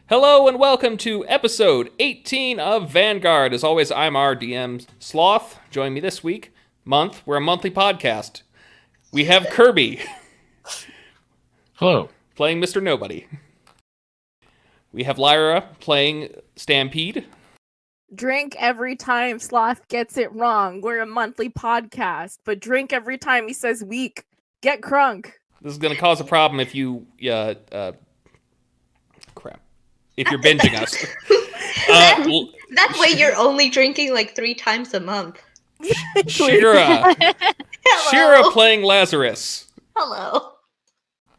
Hello and welcome to episode 18 of Vanguard. As always, I'm our DM Sloth. Join me this month. We're a monthly podcast. We have Kerby. Hello. Playing Mr. Nobody. We have Lyra playing Stampede. Drink every time Sloth gets it wrong. We're a monthly podcast, but drink every time he says weak. Get crunk. This is going to cause a problem if you, if you're binging us. That way you're only drinking like 3 times a month. Shira. Shira playing Lazarus. Hello.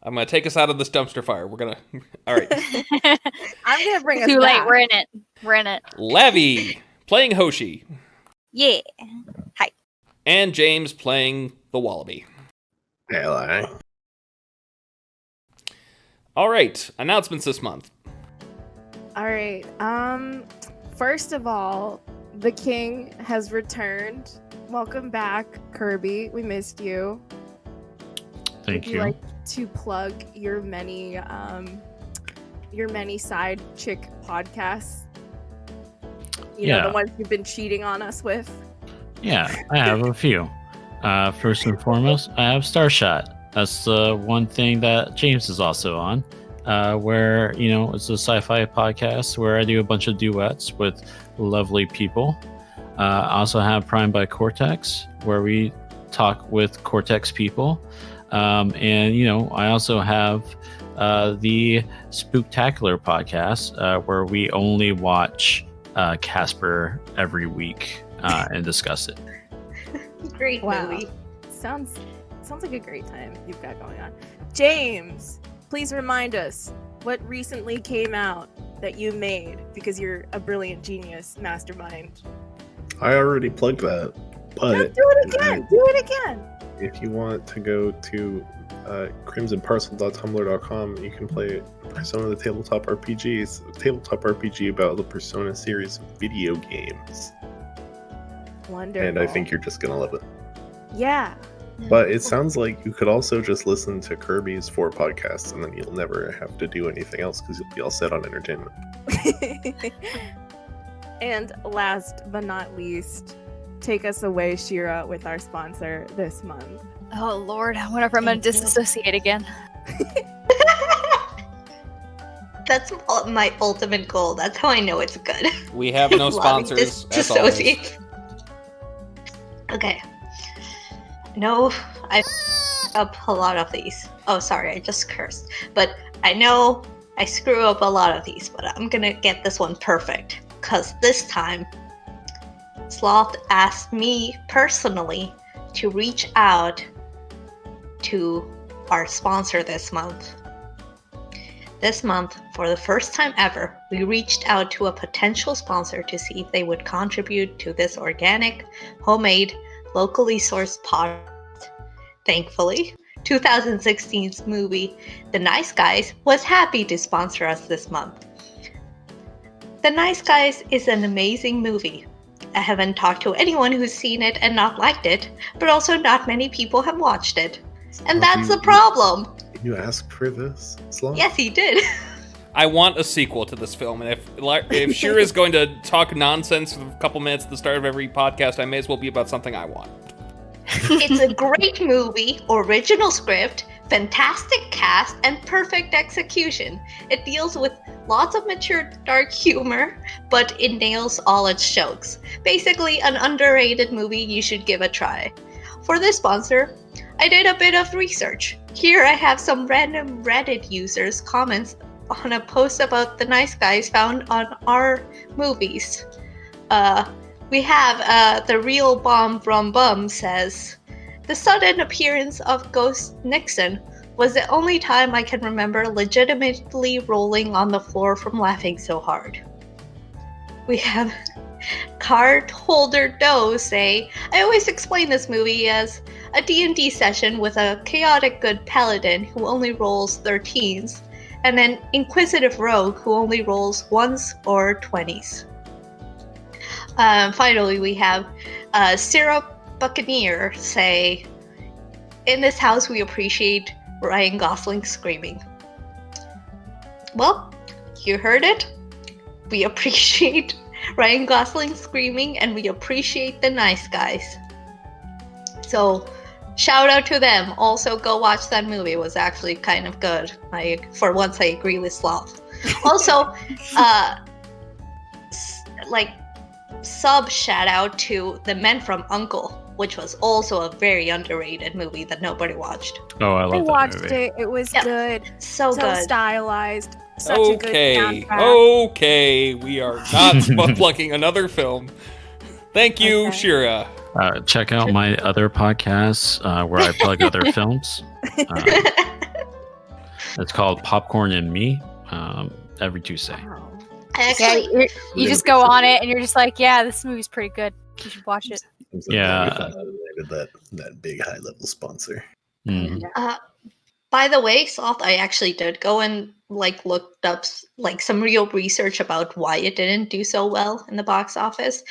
I'm going to take us out of this dumpster fire. We're going to... All right. I'm going to bring us Too back. late. We're in it. Levy playing Hoshi. Yeah. Hi. And James playing the Wallaby. Hello. All right. Announcements this month. All right. First of all, the king has returned. Welcome back, Kerby. We missed you. Thank Would you. Like to plug your many side chick podcasts. You know, the ones you've been cheating on us with. Yeah, I have a few. First and foremost, I have Starshot. That's the one thing that James is also on. Where, it's a sci-fi podcast where I do a bunch of duets with lovely people. I also have Prime by Cortex, where we talk with Cortex people. And, I also have the Spooktacular podcast, where we only watch Casper every week and discuss it. Great movie. Sounds like a great time you've got going on. James, please remind us what recently came out that you made, because you're a brilliant genius mastermind. I already plugged that, but No, do it again. Do it again. if you want to go to crimsonparcel.tumblr.com, you can play Persona the Tabletop RPGs, a tabletop RPG about the Persona series of video games. Wonderful. And I think you're just gonna love it. Yeah. But it sounds like you could also just listen to Kirby's 4 podcasts, and then you'll never have to do anything else because you'll be all set on entertainment. And last but not least, take us away, Shira, with our sponsor this month. Oh, Lord. I wonder if I'm going to disassociate again. That's my ultimate goal. That's how I know it's good. We have no sponsors, as always. Dissociate. Okay. No, I up a lot of these. Oh, sorry, I just cursed. But I know I screw up a lot of these, but I'm gonna get this one perfect. Because this time, Sloth asked me personally to reach out to our sponsor this month. This month, for the first time ever, we reached out to a potential sponsor to see if they would contribute to this organic, homemade, locally sourced podcast. Thankfully, 2016's movie, The Nice Guys, was happy to sponsor us this month. The Nice Guys is an amazing movie. I haven't talked to anyone who's seen it and not liked it, but also not many people have watched it. And that's the problem. You asked for this, Sloth? Yes, he did. I want a sequel to this film, and if Shira is going to talk nonsense for a couple minutes at the start of every podcast, I may as well be about something I want. It's a great movie, original script, fantastic cast, and perfect execution. It deals with lots of mature dark humor, but it nails all its jokes. Basically, an underrated movie you should give a try. For this sponsor, I did a bit of research. Here I have some random Reddit users' comments on a post about The Nice Guys found on our movies. We have The Real Bomb Brum Bum says, the sudden appearance of Ghost Nixon was the only time I can remember legitimately rolling on the floor from laughing so hard. We have Card Holder Doe say, I always explain this movie as a D&D session with a chaotic good paladin who only rolls 13s, and an inquisitive rogue who only rolls 1s or 20s. Finally, we have Syrup Buccaneer say, in this house we appreciate Ryan Gosling screaming. Well, you heard it. We appreciate Ryan Gosling screaming, and we appreciate the nice guys. So, shout out to them. Also, go watch that movie. It was actually kind of good. For once, I agree with Sloth. Also, sub shout out to The Men from U.N.C.L.E., which was also a very underrated movie that nobody watched. Oh, I I love that watched movie. it. It was Yeah. good. So good. Stylized. Such a good Okay, soundtrack. okay, we are not plugging another film. Thank you, Okay. Shira. Check out my other podcasts where I plug other films. It's called Popcorn and Me every Tuesday. Wow. Actually, You just go on it and you're just like, yeah, this movie's pretty good. You should watch it. Yeah. That big high level sponsor. Mhm. by the way, Sloth, I actually did go and looked up some real research about why it didn't do so well in the box office.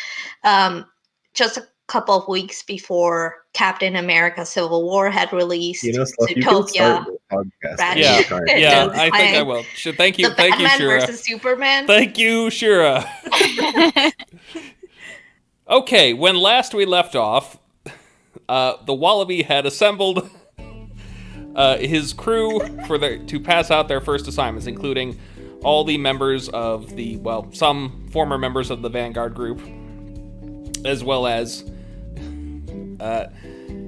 Just a couple of weeks before Captain America: Civil War had released, Sloth, you can start Zootopia. the podcast. Ratchet. Yeah, anytime. yeah, Just I think I saying. will. Thank you, The thank you, Batman Shira. versus Superman. Thank you, Shira. Okay, when last we left off, the Wallaby had assembled his crew to pass out their first assignments, including all the members of some former members of the Vanguard group, as well as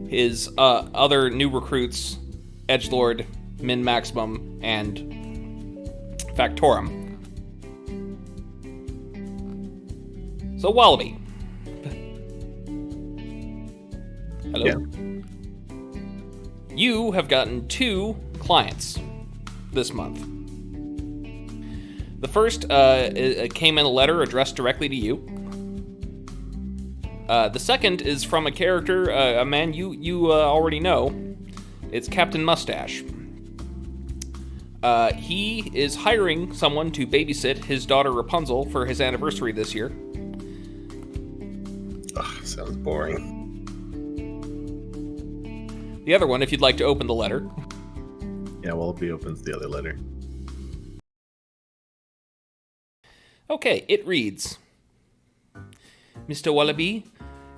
his other new recruits, Edgelord, Min Maximum, and Factorum. So, Wallaby. Hello? Yeah. You have gotten 2 clients this month. The first came in a letter addressed directly to you. The second is from a character, a man you already know. It's Captain Mustache. He is hiring someone to babysit his daughter Rapunzel for his anniversary this year. Ugh, sounds boring. The other one, if you'd like to open the letter. Yeah, Wallaby opens the other letter. Okay, it reads, Mr. Wallaby,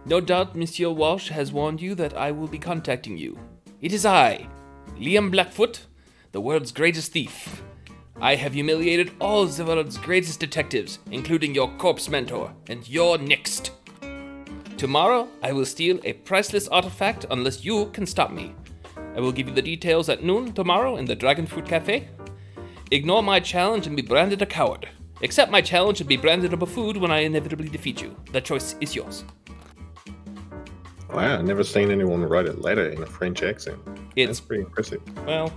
no doubt Monsieur Walsh has warned you that I will be contacting you. It is I, Liam Blackfoot, the world's greatest thief. I have humiliated all the world's greatest detectives, including your corpse mentor, and you're next. Tomorrow, I will steal a priceless artifact unless you can stop me. I will give you the details at noon tomorrow in the Dragon Fruit Cafe. Ignore my challenge and be branded a coward. Accept my challenge and be branded a buffoon when I inevitably defeat you. The choice is yours. Wow, I've never seen anyone write a letter in a French accent. It's, That's pretty impressive. well,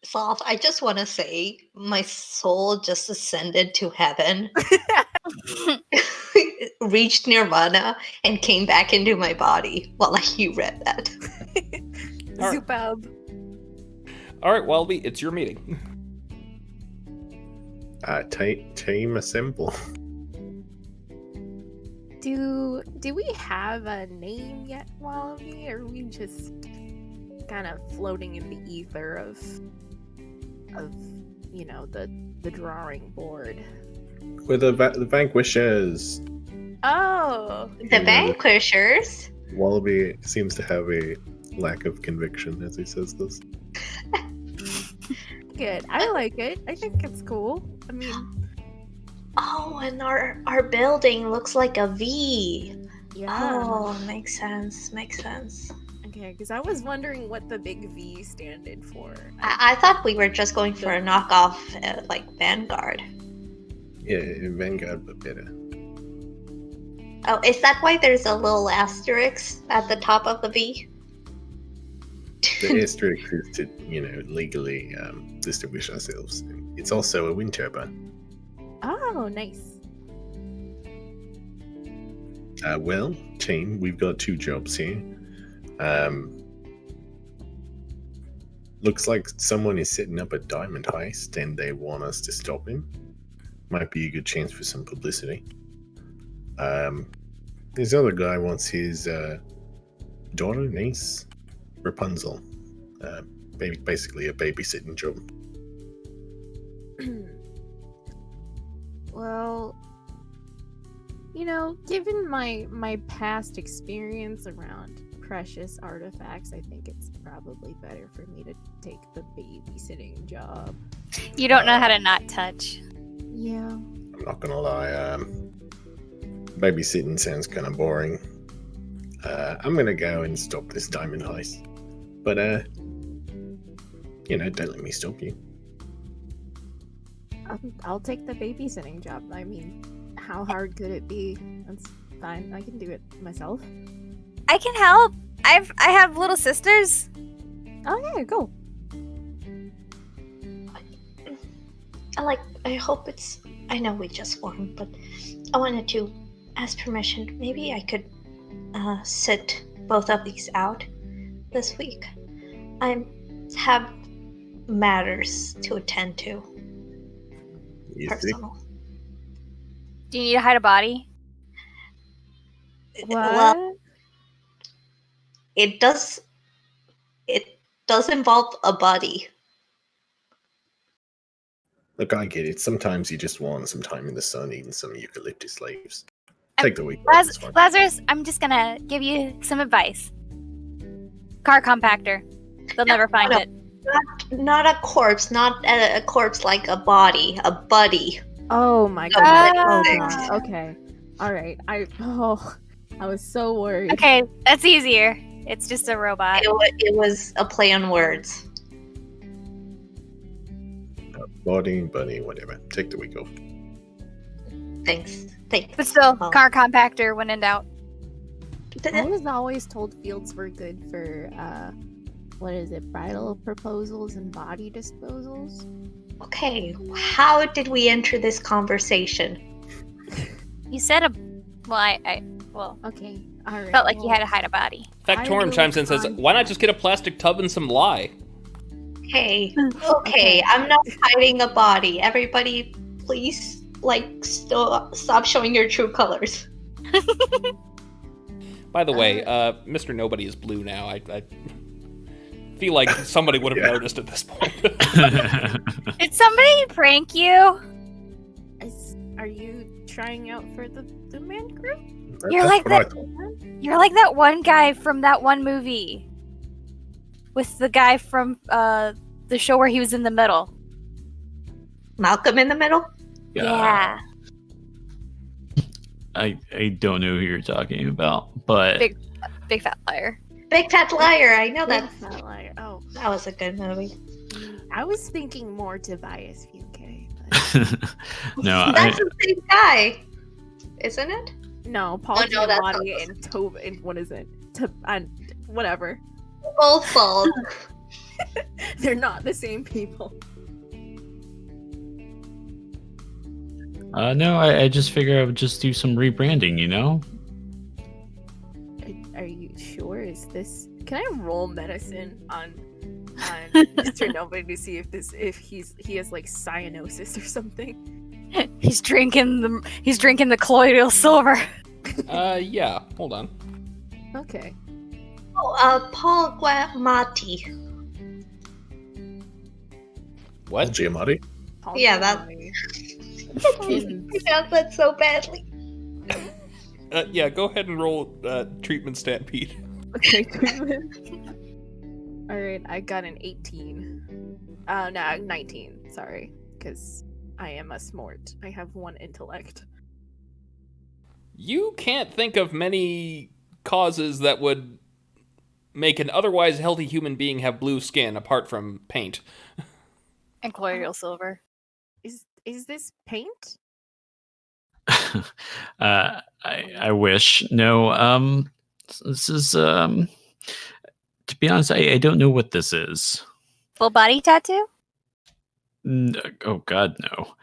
Sloth, I just want to say my soul just ascended to heaven, reached nirvana, and came back into my body while you read that. All right. Zupab. all right, Wallaby, it's your meeting. Team assemble. Do we have a name yet, Wallaby? Or are we just kind of floating in the ether of the drawing board? We're the Vanquishers. Oh, The Vanquishers. Wallaby seems to have a lack of conviction as he says this. good. I like it. I think it's cool. I mean, Oh, and our building looks like a V. yeah. Oh, makes sense. Makes sense. Okay, because I was wondering what the big V standed for. I thought we were just going for a knockoff, like Vanguard. Yeah, Vanguard, but better. Oh, is that why there's a little asterisk at the top of the V? The asterisk is to, legally distinguish ourselves. It's also a wind turbine. Oh, nice. Well, team, we've got 2 jobs here. Looks like someone is setting up a diamond heist and they want us to stop him. Might be a good chance for some publicity. This other guy wants his niece, Rapunzel. Basically a babysitting job. Well, given my past experience around precious artifacts, I think it's probably better for me to take the babysitting job. You don't know how to not touch. Yeah. I'm not gonna lie, babysitting sounds kind of boring. I'm gonna go and stop this diamond heist. But, don't let me stop you. I'll take the babysitting job. I mean, how hard could it be? That's fine. I can do it myself. I can help. I have little sisters. Oh yeah, go. I hope it's. I know we just formed, but I wanted to ask permission. Maybe I could sit both of these out this week. I have matters to attend to. Easy. Personal. Do you need to hide a body? What? Well, it does involve a body. Look, I get it. Sometimes you just want some time in the sun eating some eucalyptus leaves. Um, Take the week off. It's fine. Lazarus, I'm just gonna give you some advice. Car compactor. They'll never find no. it. Not a corpse, not a corpse like a body, a buddy. Oh my No, god. Ah. Oh god. Okay. All right. I was so worried. Okay, that's easier. It's just a robot. It was a play on words. Body, buddy, whatever. Take the week off. Thanks. But still, Oh. car compactor when in doubt. I was always told fields were good for bridal proposals and body disposals. Okay, how did we enter this conversation? You said I Okay. All right. felt like you had to hide a body. Factorum chimes in and says, why not just get a plastic tub and some lye? Okay, okay, I'm not hiding a body. Everybody, please, stop showing your true colors. By the way, Mr. Nobody is blue now. I feel like somebody would have noticed at this point. Did somebody prank you? Are you trying out for the man group? You're That's like what I that- thought. You're like that one guy from that one movie. With the guy from the show where he was in the middle. Malcolm in the middle? Yeah. I don't know who you're talking about, but Big fat liar. Big Fat Liar, I know that. That's not like, oh, That was a good movie. I was thinking more Tobias Fuke. no, That's the same guy, isn't it? No, Paul Oh, no, that's Giamatti and Tove and what is it? Whatever. Both bald. They're not the same people. no, I just figured I would just do some rebranding, Are you sure? Is this? Can I roll medicine on Mr. Nobody to see if he has like cyanosis or something? He's drinking the colloidal silver. Yeah, hold on. Okay. Oh, Paul Giamatti. What? Giamatti? Paul Yeah, that- Giamatti. You pronounce that so badly. Yeah, go ahead and roll treatment Stampede. Okay. All right, I got an 18. No, 19. Sorry, because I am a smart. I have 1 intellect. You can't think of many causes that would make an otherwise healthy human being have blue skin apart from paint. And colloidal silver. Is this paint? I wish. No, this is to be honest, I don't know what this is. Full body tattoo? Oh God, no.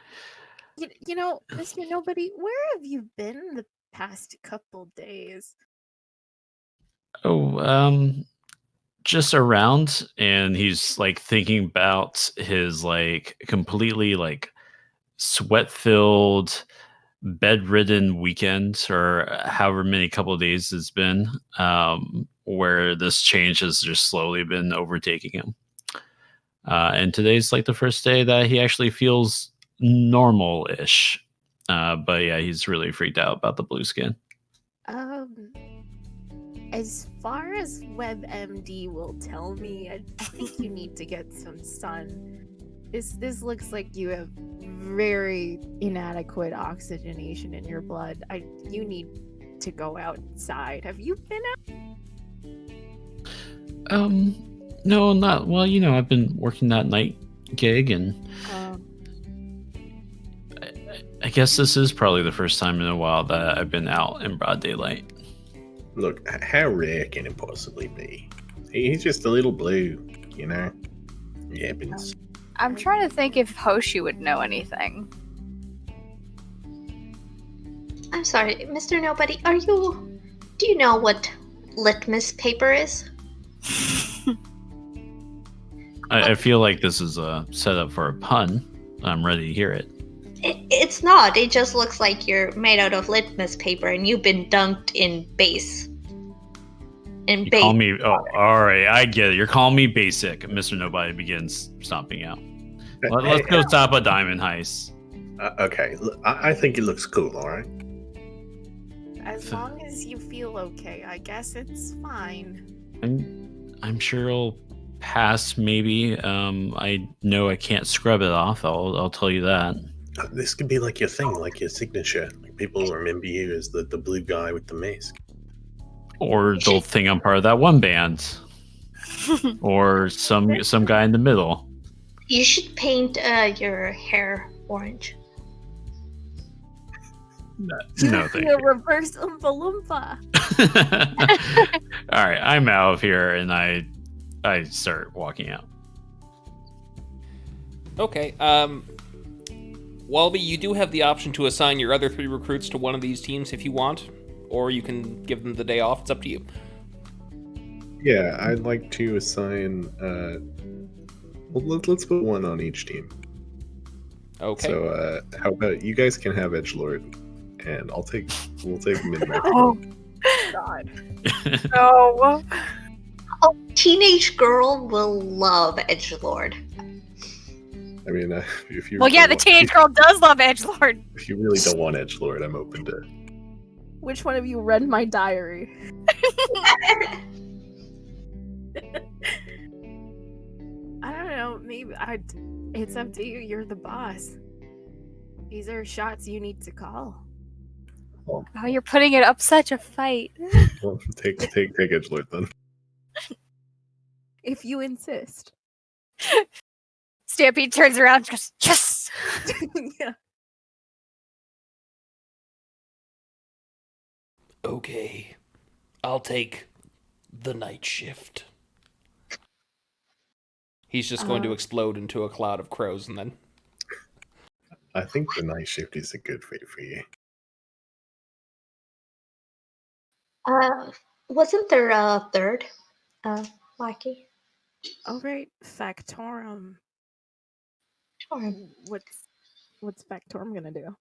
Mr. Nobody, where have you been the past couple days? Oh, just around, and he's like thinking about his like completely like sweat-filled, bedridden weekend, or however many couple of days it's been, where this change has just slowly been overtaking him. And today's like the first day that he actually feels normal-ish. But yeah, he's really freaked out about the blue skin. As far as WebMD will tell me, I think you need to get some sun. This looks like you have very inadequate oxygenation in your blood. You need to go outside. Have you been out? No, not well. I've been working that night gig, and I guess this is probably the first time in a while that I've been out in broad daylight. Look, how rare can it possibly be? He's just a little blue, It happens. I'm trying to think if Hoshi would know anything. I'm sorry, Mr. Nobody, do you know what litmus paper is? I feel like this is a setup for a pun. I'm ready to hear it. It's not. It just looks like you're made out of litmus paper and you've been dunked in base. You call me... Oh, all right. I get it. You're calling me basic. Mr. Nobody begins stomping out. Let's go stop a diamond heist. Okay. I think it looks cool, all right? As long as you feel okay, I guess it's fine. I'm sure it'll pass, maybe. I know I can't scrub it off. I'll tell you that. This could be like your thing, like your signature. Like people remember you as the blue guy with the mask. Or they'll think I'm part of that one band. Or some guy in the middle. You should paint your hair orange. No, thank you. Reverse Oompa Loompa. All right, I'm out of here, and I start walking out. Okay, Wallaby, you do have the option to assign your other 3 recruits to one of these teams if you want, or you can give them the day off. It's up to you. Yeah, I'd like to assign. Let's put one on each team. Okay. So, how about you guys can have Edgelord, and we'll take Midnight. Oh, God. No. Oh, teenage girl will love Edgelord. I mean, if you Well, yeah, the teenage girl does love Edgelord. If you really don't want Edgelord, I'm open to. Which one of you read my diary? I don't know. Maybe it's up to you. You're the boss. These are shots you need to call. Oh, you're putting it up such a fight. Well, take Edgelord then. If you insist. Stampede turns around and goes, yes! Yeah. Okay, I'll take the night shift. He's just going to explode into a cloud of crows and then... I think the night shift is a good fit for you. Wasn't there a third lackey? Oh, right. Factorum. What's Factorum gonna do?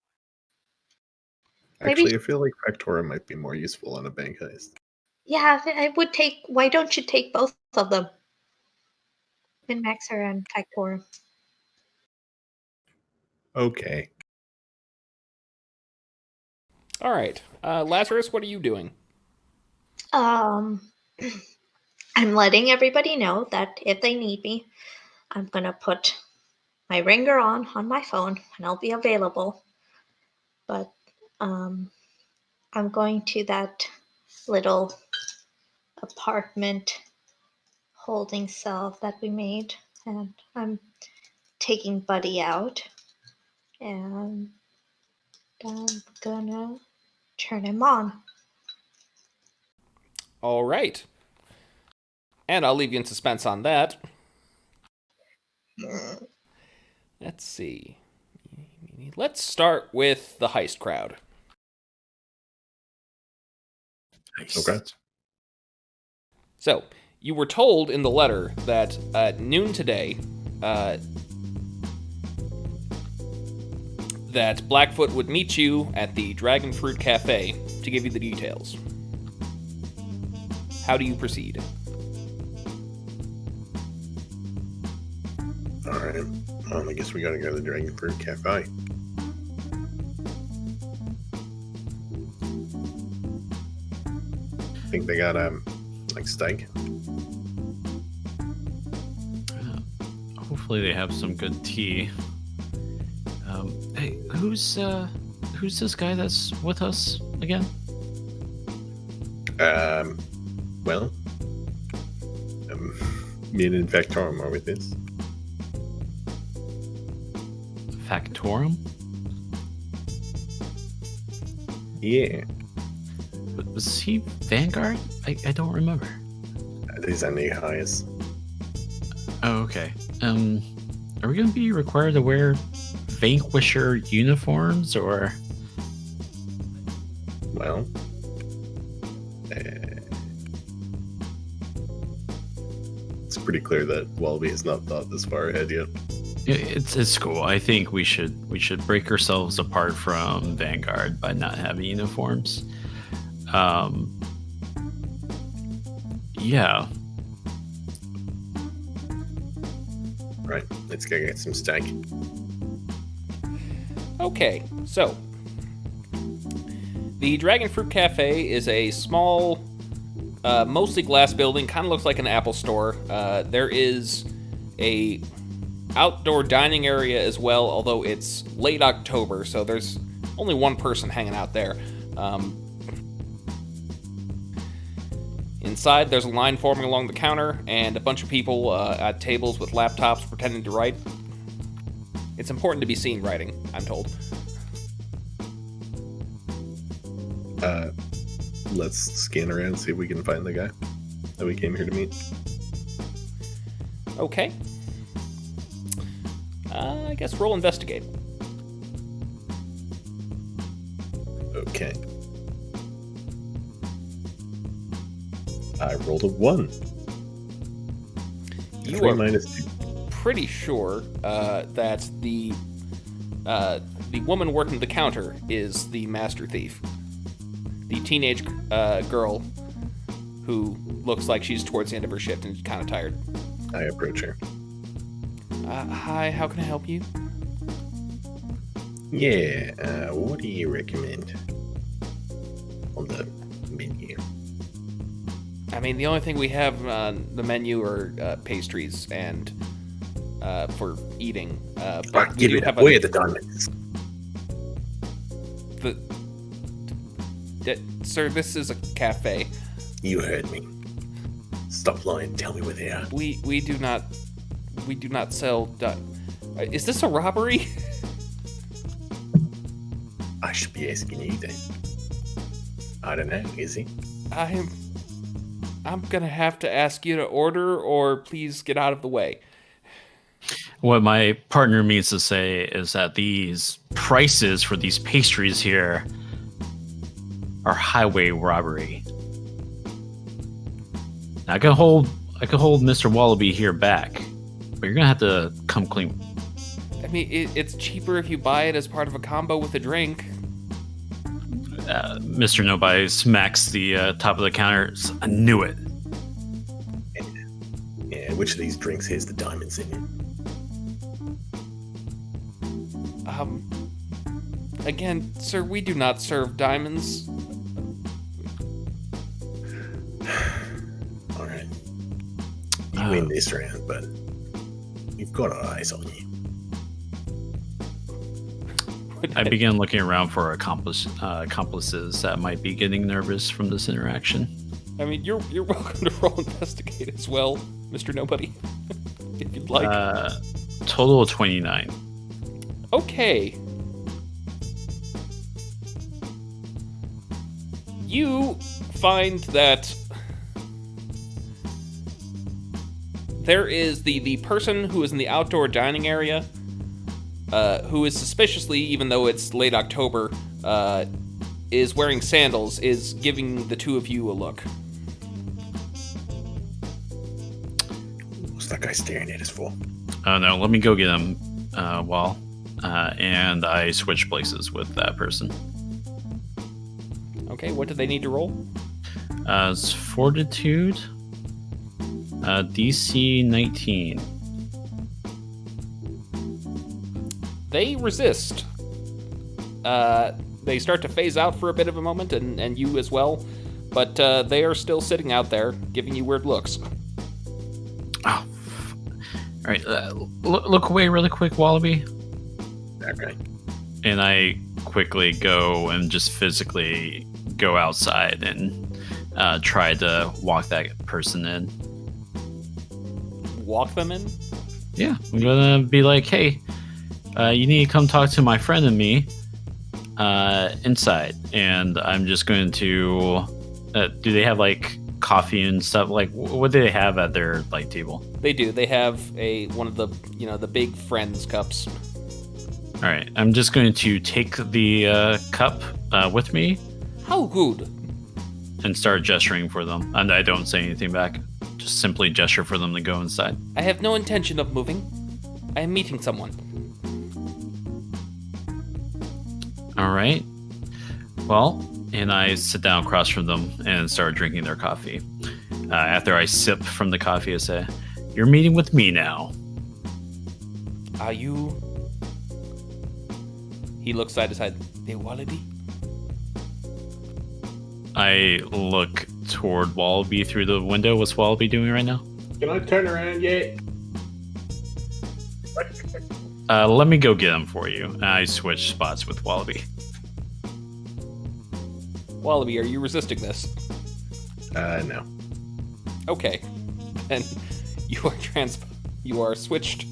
Actually, I feel like Factora might be more useful on a bank heist. Yeah, I would take. Why don't you take both of them? Min-Maxer and Factorum. Okay. All right. Lazarus, what are you doing? I'm letting everybody know that if they need me, I'm gonna put my ringer on my phone and I'll be available. But I'm going to that little apartment holding cell that we made, and I'm taking Buddy out, and I'm gonna turn him on. All right. And I'll leave you in suspense on that. Let's see. Let's start with the heist crowd. Okay. So, you were told in the letter that at noon today, that Blackfoot would meet you at the Dragon Fruit Cafe to give you the details. How do you proceed? Alright. I guess we gotta go to the Dragon Fruit Cafe. Think they got like steak? Hopefully they have some good tea. Hey, who's this guy that's with us again? Well, me and Factorum are with this. Factorum? Yeah. Was he Vanguard? I don't remember. These are new hires. Oh, okay. Are we gonna be required to wear Vanquisher uniforms, or? Well, it's pretty clear that Wallaby has not thought this far ahead yet. It's cool. I think we should break ourselves apart from Vanguard by not having uniforms. Yeah. Right, let's go get some steak. Okay, so the Dragon Fruit Cafe is a small, mostly glass building. Kind of looks like an Apple store. There is a outdoor dining area as well, although it's late October, so there's only one person hanging out there. Inside, there's a line forming along the counter, and a bunch of people at tables with laptops pretending to write. It's important to be seen writing, I'm told. Let's scan around and see if we can find the guy that we came here to meet. Okay. I guess roll investigate. Okay. I rolled a 1. You 3 are minus 2. pretty sure that the woman working the counter is the master thief. The teenage girl who looks like she's towards the end of her shift and is kind of tired. I approach her. Hi, how can I help you? Yeah, what do you recommend on the menu? I mean, the only thing we have on the menu are pastries and for eating. But Give it up. Where are the diamonds? Sir, this is a cafe. You heard me. Stop lying. Tell me where they are. We do not sell. Is this a robbery? I should be asking you then. I don't know. Is he? I'm gonna have to ask you to order, or please get out of the way. What my partner means to say is that these prices for these pastries here are highway robbery. Now, I can hold Mr. Wallaby here back, but you're gonna have to come clean. I mean, it's cheaper if you buy it as part of a combo with a drink. Mr. Nobody smacks the top of the counter. I knew it. Yeah, which of these drinks has the diamonds in it? Again, sir, we do not serve diamonds. Alright. You win this round, but we've got our eyes on you. I begin looking around for accomplices that might be getting nervous from this interaction. I mean, you're welcome to roll investigate as well, Mr. Nobody, if you'd like. Total of 29. Okay. You find that there is the person who is in the outdoor dining area, who is suspiciously, even though it's late October, is wearing sandals, is giving the two of you a look. What's that guy staring at us for? Oh no, let me go get him, and I switch places with that person. Okay, what do they need to roll? It's Fortitude, DC 19. They resist. They start to phase out for a bit of a moment, and you as well. But they are still sitting out there, giving you weird looks. Oh. All right. Look away really quick, Wallaby. Okay. And I quickly go and just physically go outside and try to walk that person in. Walk them in? Yeah, I'm gonna be like, hey, you need to come talk to my friend and me inside. And I'm just going to. Do they have like coffee and stuff? Like, what do they have at their like table? They do. They have one of the the big friends cups. All right, I'm just going to take the cup with me. How good. And start gesturing for them. And I don't say anything back. Just simply gesture for them to go inside. I have no intention of moving. I am meeting someone. All right. Well, and I sit down across from them and start drinking their coffee. After I sip from the coffee, I say, "You're meeting with me now." Are you... He looks side to side. A Wallaby? I look toward Wallaby through the window. What's Wallaby doing right now? Can I turn around yet? Let me go get him for you. I switch spots with Wallaby. Wallaby, are you resisting this? No. Okay. And you are switched.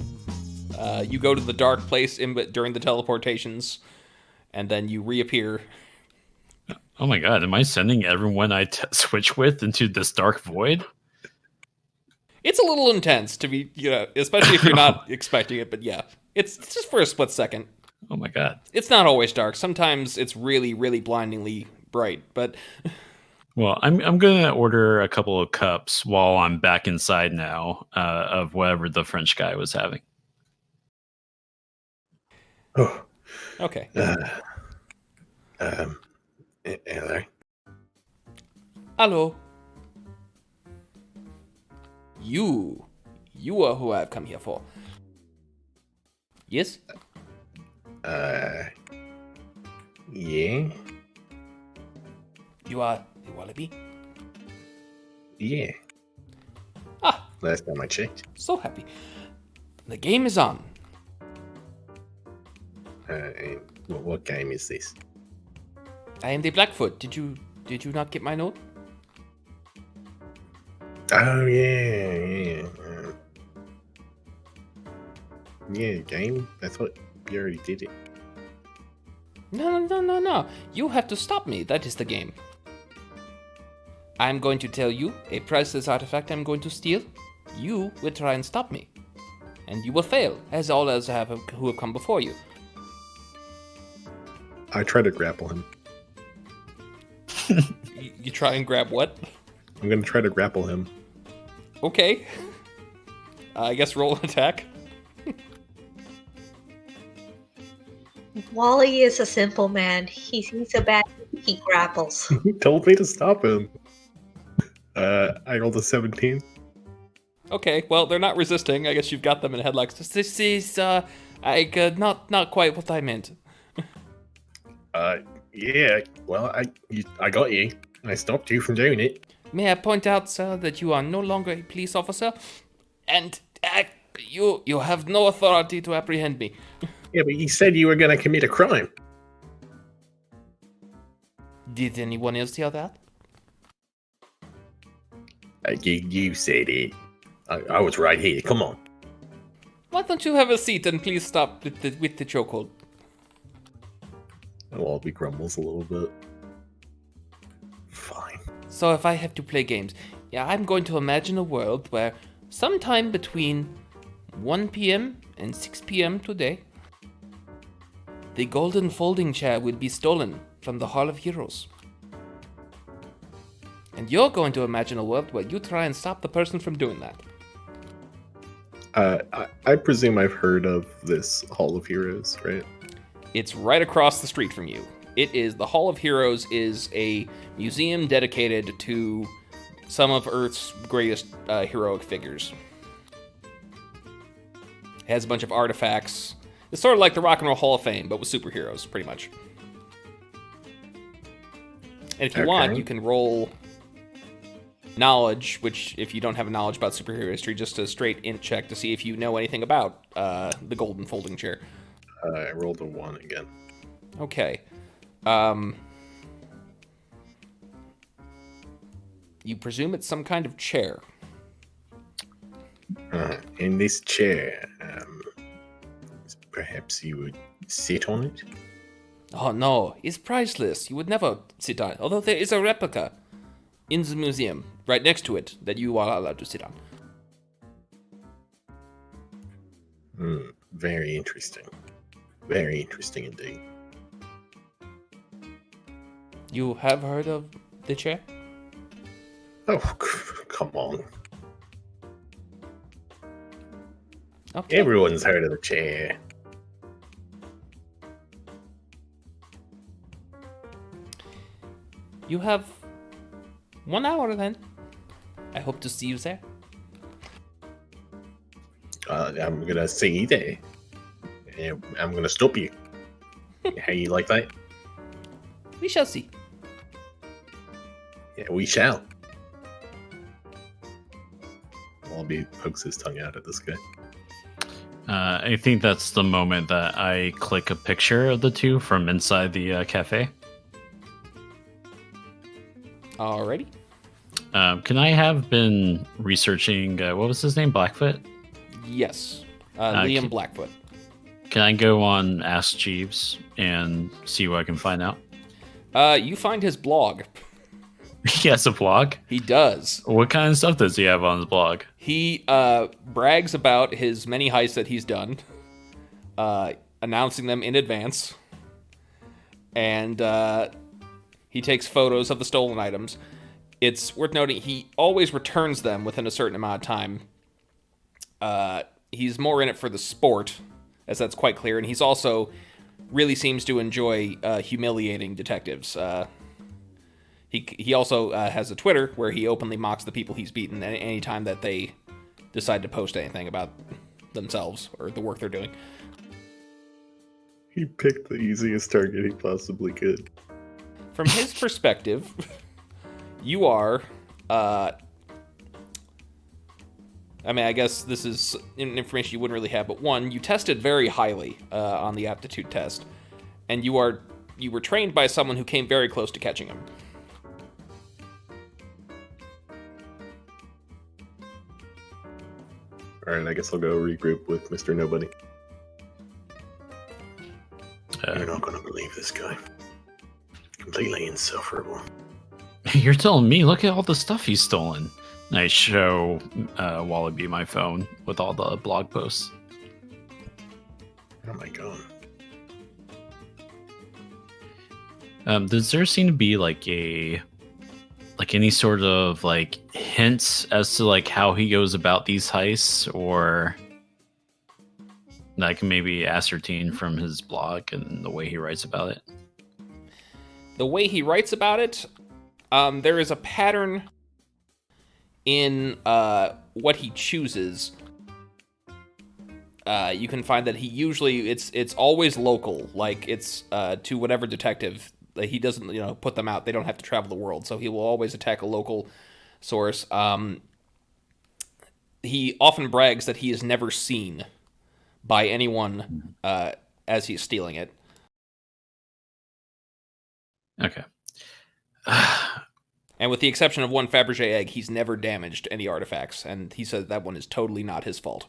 You go to the dark place during the teleportations, and then you reappear. Oh my god, am I sending everyone I switch with into this dark void? It's a little intense to be, especially if you're not expecting it, but yeah. It's just for a split second. Oh my god. It's not always dark. Sometimes it's really, really blindingly bright, but... Well, I'm going to order a couple of cups while I'm back inside now of whatever the French guy was having. Oh. Okay. Hello. Hello. You are who I've come here for. Yes? Yeah? You are a Wallaby? Yeah. Ah, Last time I checked. so happy. The game is on. And what game is this? I am the Blackfoot. Did you not get my note? Oh, yeah. Yeah, game? I thought you already did it. No. You have to stop me. That is the game. I'm going to tell you a priceless artifact I'm going to steal. You will try and stop me. And you will fail, as all others who have come before you. I try to grapple him. You try and grab what? I'm going to try to grapple him. Okay. I guess roll an attack. Wally is a simple man. He sees a bad, he grapples. He told me to stop him. I rolled a 17. Okay, well, they're not resisting. I guess you've got them in headlocks. This is, not quite what I meant. Yeah, well, I got you. I stopped you from doing it. May I point out, sir, that you are no longer a police officer, and you have no authority to apprehend me. Yeah, but you said you were going to commit a crime. Did anyone else hear that? You said it. I was right here. Come on. Why don't you have a seat and please stop with the chokehold? Wallaby grumbles a little bit. Fine. So if I have to play games, I'm going to imagine a world where sometime between 1 p.m. and 6 p.m. today, the golden folding chair will be stolen from the Hall of Heroes. And you're going to imagine a world where you try and stop the person from doing that. I presume I've heard of this Hall of Heroes, right? It's right across the street from you. The Hall of Heroes is a museum dedicated to some of Earth's greatest heroic figures. It has a bunch of artifacts. It's sort of like the Rock and Roll Hall of Fame, but with superheroes, pretty much. And if you want, you can roll knowledge, which if you don't have a knowledge about superhero history, just a straight int check to see if you know anything about the golden folding chair. I rolled a 1 again. Okay. You presume it's some kind of chair. In this chair, perhaps you would sit on it? Oh no, it's priceless. You would never sit on it. Although there is a replica in the museum right next to it that you are allowed to sit on. Very interesting. Very interesting indeed. You have heard of the chair? Oh, come on. Okay. Everyone's heard of the chair. You have 1 hour then. I hope to see you there. I'm gonna see you there. I'm gonna stop you. How you like that? We shall see. Yeah, we shall. Wallaby pokes his tongue out at this guy. I think that's the moment that I click a picture of the two from inside the cafe. Alrighty. Can I have been researching, what was his name, Blackfoot? Yes. Liam Blackfoot. Can I go on Ask Jeeves and see what I can find out? You find his blog. He has a blog? He does. What kind of stuff does he have on his blog? He brags about his many heists that he's done, announcing them in advance, and he takes photos of the stolen items. It's worth noting he always returns them within a certain amount of time. He's more in it for the sport, as that's quite clear, and he's also really seems to enjoy humiliating detectives. He also has a Twitter where he openly mocks the people he's beaten any time that they decide to post anything about themselves or the work they're doing. He picked the easiest target he possibly could. From his perspective, you are... I mean, I guess this is information you wouldn't really have, but one, you tested very highly on the aptitude test, and you were trained by someone who came very close to catching him. Alright, I guess I'll go regroup with Mr. Nobody. You're not gonna believe this guy. Completely insufferable. You're telling me, look at all the stuff he's stolen. And I show Wallaby my phone with all the blog posts. Oh my god. Does there seem to be any sort of hints as to how he goes about these heists, or that I can maybe ascertain from his blog and the way he writes about it? The way he writes about it, there is a pattern in what he chooses. You can find that he usually it's always local, it's to whatever detective. He doesn't put them out. They don't have to travel the world, so he will always attack a local source. He often brags that he is never seen by anyone as he's stealing it. Okay. And with the exception of one Fabergé egg, he's never damaged any artifacts, and he said that one is totally not his fault.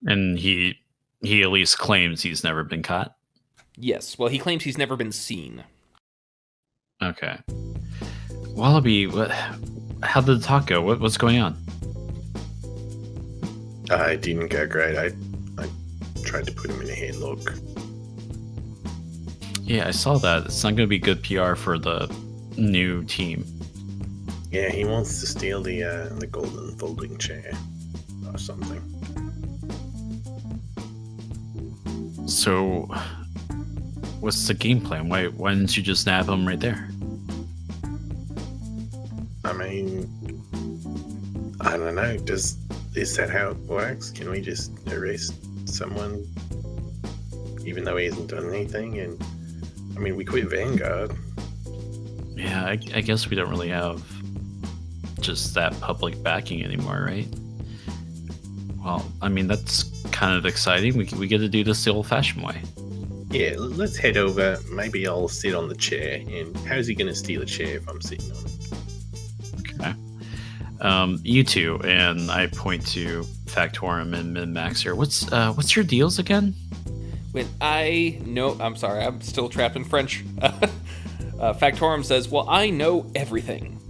And he at least claims he's never been caught? Yes. Well, he claims he's never been seen. Okay. Wallaby, how did the talk go? What's going on? It didn't go great. I tried to put him in a headlock. Yeah, I saw that. It's not going to be good PR for the new team. Yeah, he wants to steal the golden folding chair or something. So, what's the game plan? Why didn't you just nab him right there? I mean, I don't know. Is that how it works? Can we just arrest someone even though he hasn't done anything. And I mean, we quit Vanguard. Yeah, I guess we don't really have just that public backing anymore, right? Well, I mean, that's kind of exciting. We get to do this the old-fashioned way. Yeah, let's head over. Maybe I'll sit on the chair. And how's he going to steal a chair if I'm sitting on it? Okay. You two, and I point to Factorum and Min-Max here. What's your deals again? I'm sorry, I'm still trapped in French. Factorum says, well, I know everything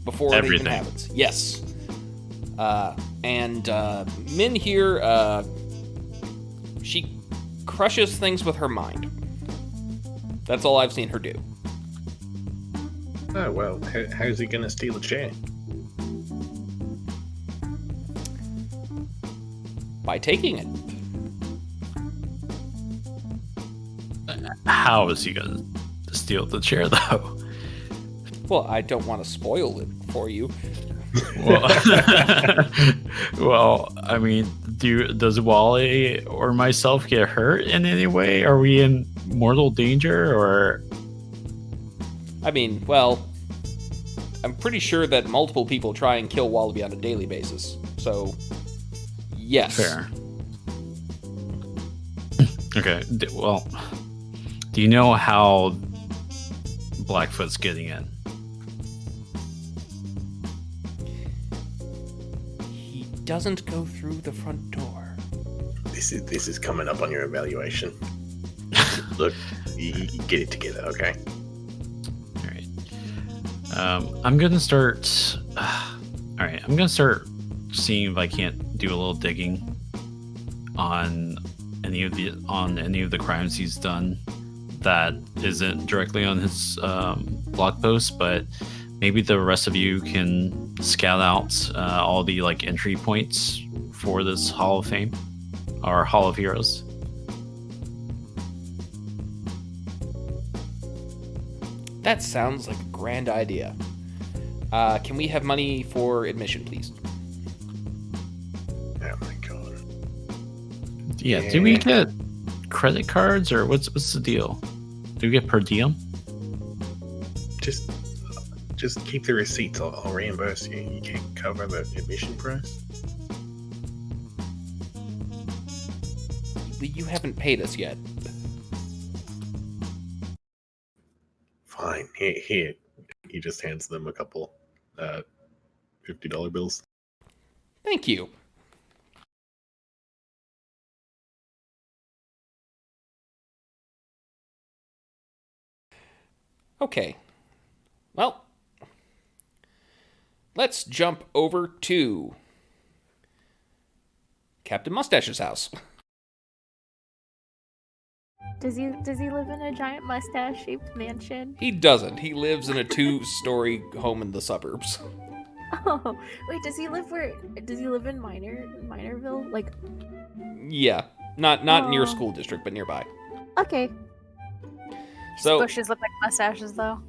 before it even happens. Yes. And Min here, she crushes things with her mind. That's all I've seen her do. Oh, well, how's he going to steal a chair? By taking it. How is he going to steal the chair, though? Well, I don't want to spoil it for you. Well, well, I mean, does Wally or myself get hurt in any way? Are we in mortal danger, or? I mean, well, I'm pretty sure that multiple people try and kill Wallaby on a daily basis. So, yes. Fair. Okay. Well, do you know how Blackfoot's getting in? He doesn't go through the front door. This is coming up on your evaluation. Look, you get it together, okay? All right. I'm gonna start. All right. I'm gonna start seeing if I can't do a little digging on any of the crimes he's done that isn't directly on his blog post, but maybe the rest of you can scout out all the like entry points for this Hall of Fame or Hall of Heroes. That sounds like a grand idea. Can we have money for admission, please? Oh my god. Yeah. Do we get credit cards, or what's the deal? Do we get per diem? Just keep the receipts. I'll reimburse you. You can't cover the admission price. You haven't paid us yet. Fine. Here. He just hands them a couple $50 bills. Thank you. Okay. Well, let's jump over to Captain Mustache's house. Does he live in a giant mustache-shaped mansion? He doesn't. He lives in a 2-story home in the suburbs. Oh, wait, does he live in Minorville? Like, Yeah. Not in your school district, but nearby. okay. So Bushes look like mustaches, though.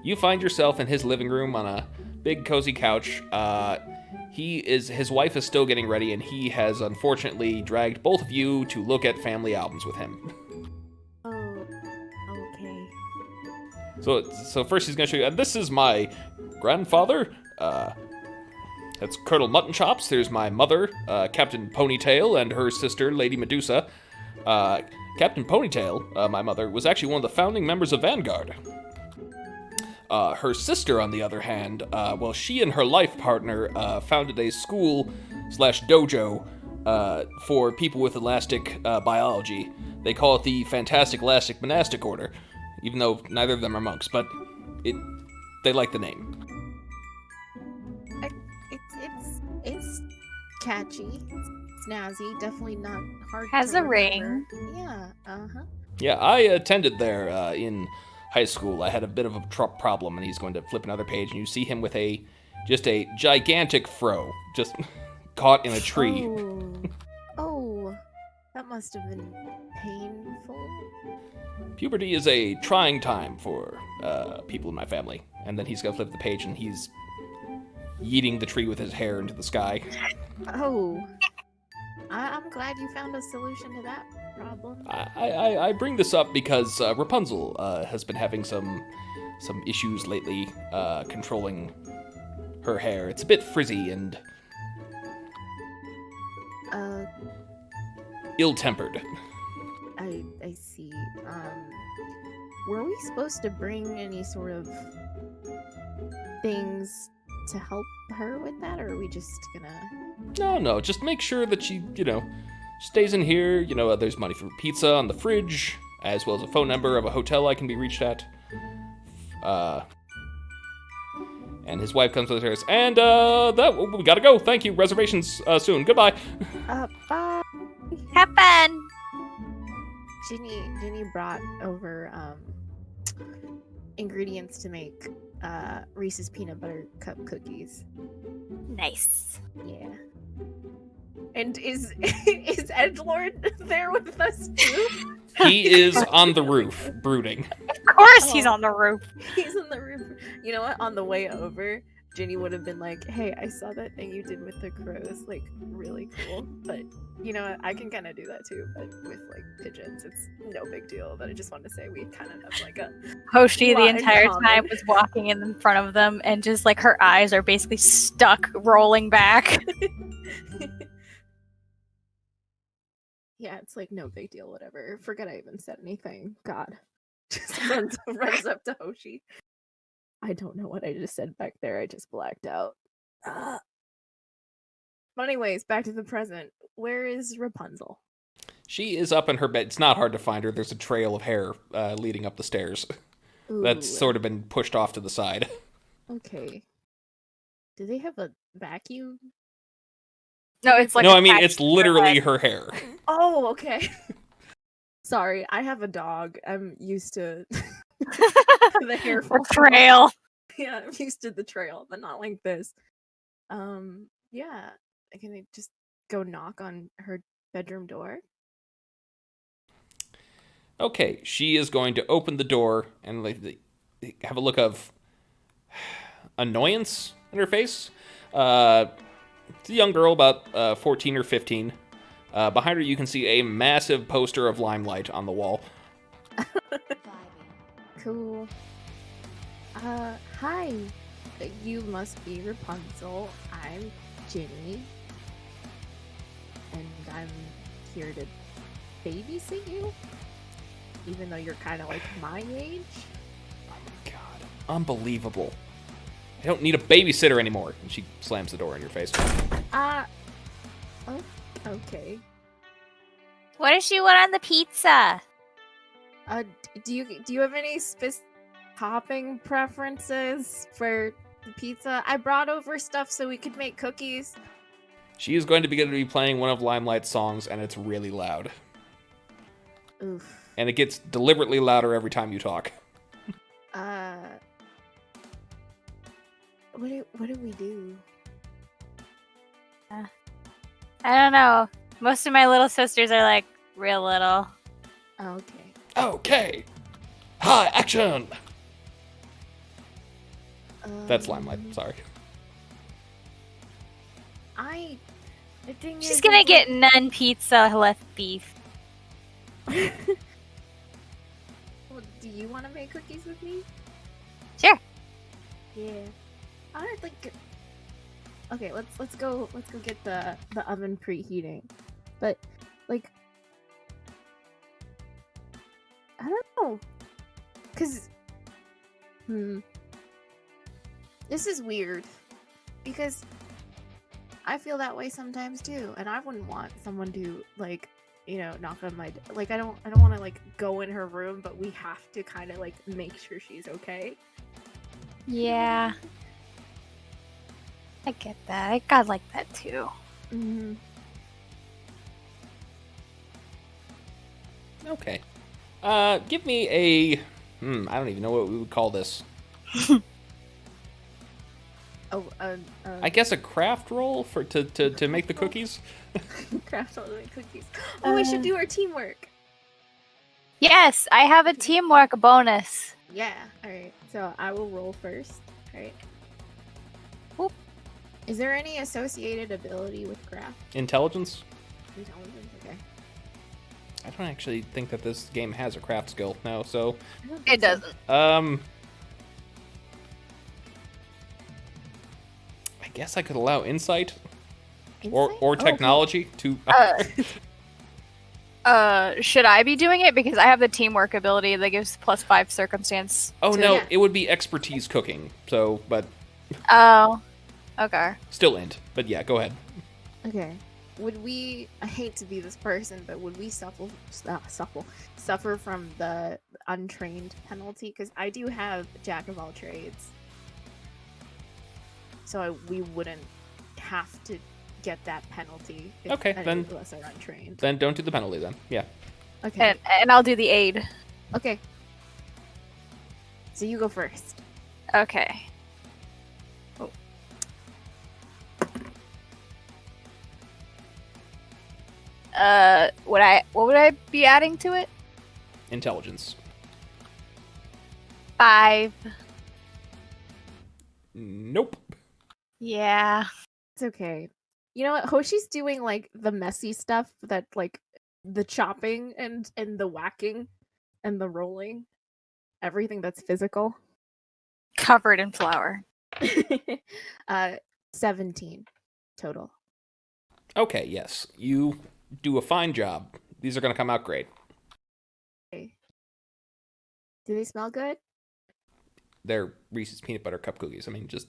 you find yourself in his living room on a big cozy couch. His wife is still getting ready, and he has unfortunately dragged both of you to look at family albums with him. Oh, okay. So first he's going to show you, and this is my grandfather. That's Colonel Mutton Chops. There's my mother, Captain Ponytail, and her sister, Lady Medusa. Captain Ponytail, my mother, was actually one of the founding members of Vanguard. Her sister, on the other hand, she and her life partner founded a school/dojo for people with elastic biology. They call it the Fantastic Elastic Monastic Order, even though neither of them are monks, but they like the name. It's catchy. It's snazzy. Definitely not hard. Has to a ring. remember. Yeah. Uh-huh. Yeah, I attended there in high school. I had a bit of a problem, and he's going to flip another page, and you see him with just a gigantic fro, just caught in a tree. Oh, that must have been painful. Puberty is a trying time for people in my family. And then he's going to flip the page, and he's yeeting the tree with his hair into the sky. Oh. I'm glad you found a solution to that problem. I bring this up because Rapunzel has been having some issues lately controlling her hair. It's a bit frizzy and ill-tempered. I see. Were we supposed to bring any sort of things to help her with that, or are we just gonna... No, just make sure that she, stays in here. There's money for pizza on the fridge, as well as a phone number of a hotel I can be reached at. And his wife comes with hers, and we gotta go. Thank you. Reservations soon. Goodbye. Bye. Have fun. Ginny brought over ingredients to make Reese's peanut butter cup cookies. Nice. Yeah. And is Edgelord there with us too? He is on the roof, brooding. Of course he's on the roof. He's on the roof. You know what? On the way over, Ginny would have been like, "Hey, I saw that thing you did with the crows. Like, really cool. But you know what? I can kind of do that too. But with like pigeons, it's no big deal. But I just want to say we kind of have like a Hoshi the lot in entire common. time was walking in front of them, and just like her eyes are basically stuck, rolling back. Yeah, it's like no big deal. Whatever. Forget I even said anything. God, just runs up to Hoshi. I don't know what I just said back there. I just blacked out. But anyways, back to the present. Where is Rapunzel? She is up in her bed. It's not hard to find her. There's a trail of hair leading up the stairs. That's Ooh, sort of been pushed off to the side. okay. Do they have a vacuum? No, it's like no, a I mean, patch it's on her literally head. her hair. Oh, okay. Sorry, I have a dog. I'm used to the hair The falling off. trail. Yeah, I'm used to the trail, but not like this. Yeah. Can I just go knock on her bedroom door? Okay, she is going to open the door and have a look of annoyance in her face. It's a young girl, about 14 or 15. Behind her, you can see a massive poster of Limelight on the wall. Cool. Hi. You must be Rapunzel. I'm Ginny. And I'm here to babysit you? Even though you're kind of like my age? Oh my god. Unbelievable. I don't need a babysitter anymore. And she slams the door in your face. Oh, okay. What does she want on the pizza? Do you have any topping preferences for the pizza? I brought over stuff so we could make cookies. She is going to be playing one of Limelight's songs, and it's really loud. Oof. And it gets deliberately louder every time you talk. What do we do? I don't know. Most of my little sisters are like real little. Okay. Okay. Hi, action! That's Limelight, sorry. The thing She's is, gonna I get none pizza, left beef. Well, do you want to make cookies with me? Sure. Yeah. I'd like. Okay, let's go get the oven preheating. But like, I don't know, cause this is weird because I feel that way sometimes too, and I wouldn't want someone to like, knock on my like. I don't want to like go in her room, but we have to kind of like make sure she's okay. Yeah. I get that. I got like that too. Mm-hmm. Okay. Give me a... I don't even know what we would call this. I guess a craft roll to make the cookies? Craft all the cookies. Oh, we should do our teamwork. Yes, I have a teamwork bonus. Yeah. All right. So I will roll first. All right. Whoop. Is there any associated ability with craft? Intelligence? Intelligence, okay. I don't actually think that this game has a craft skill now, so It doesn't. I guess I could allow insight or Insight? technology to. Should I be doing it because I have the teamwork ability that gives +5 circumstance? Oh to- no, Yeah. it would be expertise cooking. So, but Oh, okay. still int. But yeah, go ahead. Okay. Would we? I hate to be this person, but would we suffer from the untrained penalty? Because I do have Jack of all trades, so we wouldn't have to get that penalty. If Okay, any then- of us are untrained. Then don't do the penalty. Then yeah. Okay. And I'll do the aid. Okay. So you go first. Okay. What would I be adding to it? Intelligence. 5. Nope. Yeah. It's okay. You know what? Hoshi's doing like the messy stuff that like the chopping and the whacking and the rolling. Everything that's physical. Covered in flour. 17 total. Okay. Yes, you do a fine job. These are going to come out great. Okay. Do they smell good? They're Reese's peanut butter cup cookies. I mean, just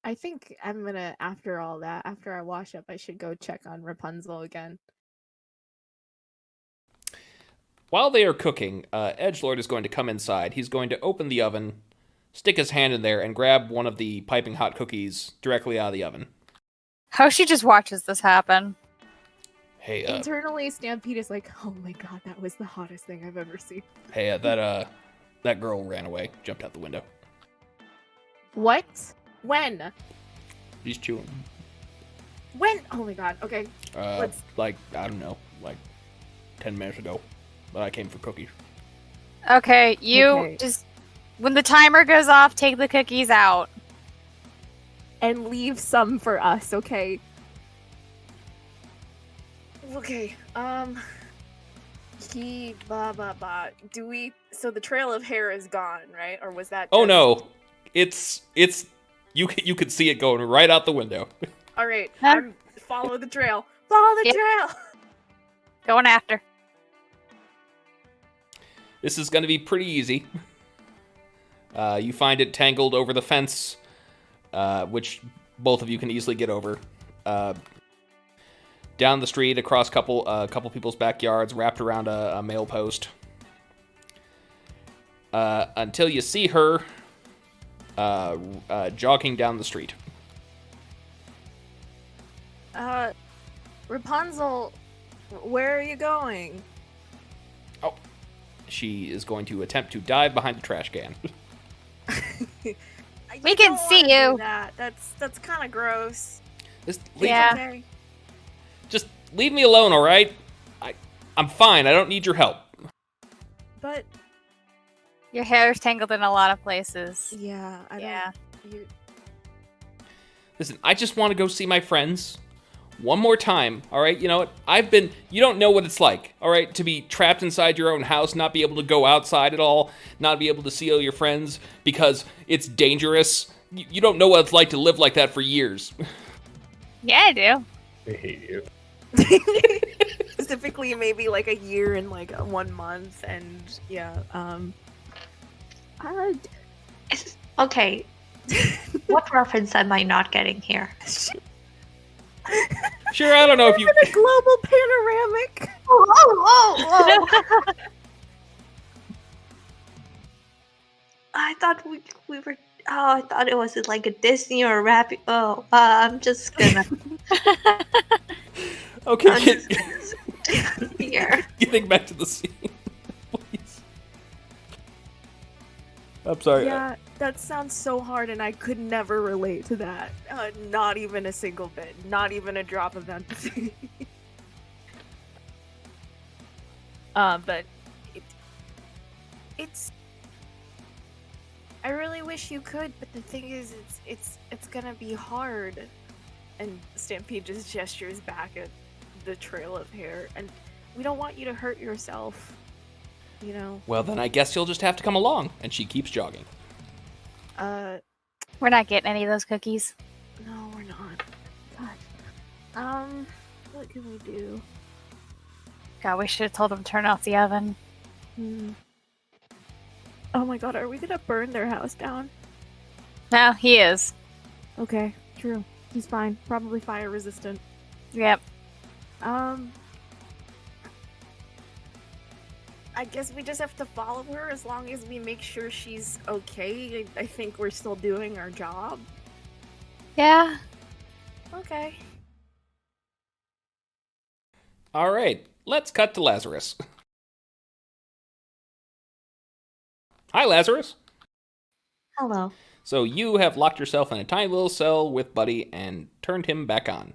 I think I'm gonna, after all that, after I wash up, I should go check on Rapunzel again. while they are cooking, Edgelord is going to come inside. He's going to open the oven, stick his hand in there, and grab one of the piping hot cookies directly out of the oven. Hoshi just watches this happen. Hey, Internally, Stampede is like, oh my god, that was the hottest thing I've ever seen. hey, that girl ran away, jumped out the window. What? When? She's chewing. When? Oh my god, okay. Let's- Like, I don't know, like 10 minutes ago. But I came for cookies. Okay, you Okay. just when the timer goes off, take the cookies out. And leave some for us, okay? Okay, blah blah blah. Do we, so the trail of hair is gone, right? Or was that Oh just- no, it's you could see it going right out the window. Alright, Huh? follow the trail. Follow the Yep. trail! Going after. This is going to be pretty easy. You find it tangled over the fence, which both of you can easily get over. Down the street, across couple people's backyards, wrapped around a mail post. Until you see her jogging down the street. Rapunzel, where are you going? Oh, she is going to attempt to dive behind the trash can. We can don't see wanna do you. that. That's kind of gross. Just Yeah. Okay. just leave me alone, all right? I'm fine. I don't need your help. But Your hair's tangled in a lot of places. yeah, I Yeah. don't. You, Listen, I just want to go see my friends one more time, all right? You know what? You don't know what it's like, all right, to be trapped inside your own house, not be able to go outside at all, not be able to see all your friends because it's dangerous. You don't know what it's like to live like that for years. Yeah, I do. I hate you. specifically, maybe like a year and like 1 month, and yeah. Okay. What reference am I not getting here? Sure, I don't know if you... The global panoramic. Oh. I thought we were. Oh, I thought it was like a Disney or a rap. Oh, I'm just gonna. Okay, I'm just gonna sit here. getting back to the scene, please. I'm sorry. Yeah, that sounds so hard, and I could never relate to that. Not even a single bit. Not even a drop of empathy. But it's. I really wish you could, but the thing is, it's gonna be hard. And Stampede just gestures back at the trail of hair. And we don't want you to hurt yourself, you know? Well, then I guess you'll just have to come along. And she keeps jogging. We're not getting any of those cookies. No, we're not. God. What can we do? God, we should have told them to turn off the oven. Oh my god, are we gonna burn their house down? No, he is. Okay, true. He's fine. Probably fire resistant. Yep. I guess we just have to follow her as long as we make sure she's okay. I think we're still doing our job. Yeah. Okay. All right, let's cut to Lazarus. Hi, Lazarus. Hello. So you have locked yourself in a tiny little cell with Buddy and turned him back on.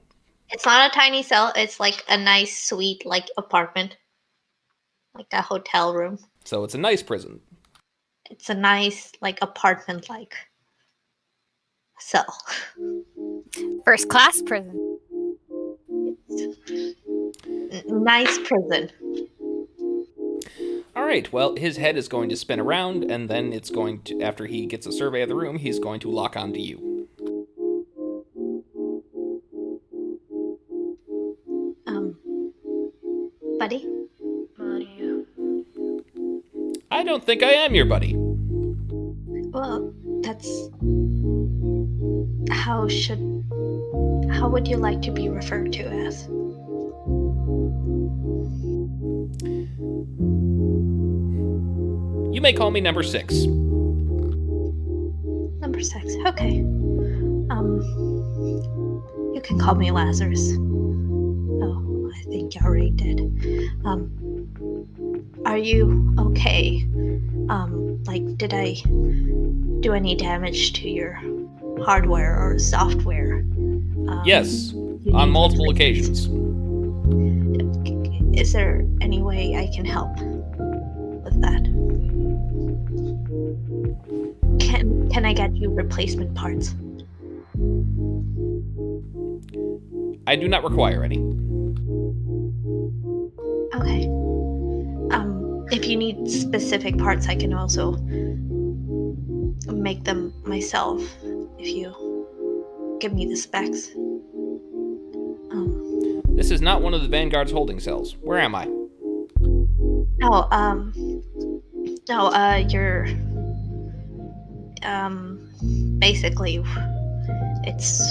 It's not a tiny cell. It's like a nice, sweet, like apartment, like a hotel room. So it's a nice prison. It's a nice, like apartment, like cell. First class prison. Nice prison. All right, well, his head is going to spin around, and then it's going to, after he gets a survey of the room, he's going to lock onto you. Buddy? I don't think I am your buddy. Well, that's... How would you like to be referred to as? You may call me number 6. Number 6, okay. You can call me Lazarus. Oh, I think you already did. Are you okay? Like, did I do any damage to your hardware or software? Yes, on multiple occasions. Is there any way I can help with that? Can I get you replacement parts? I do not require any. Okay. If you need specific parts, I can also make them myself if you give me the specs. This is not one of the Vanguard's holding cells. Where am I? You're basically it's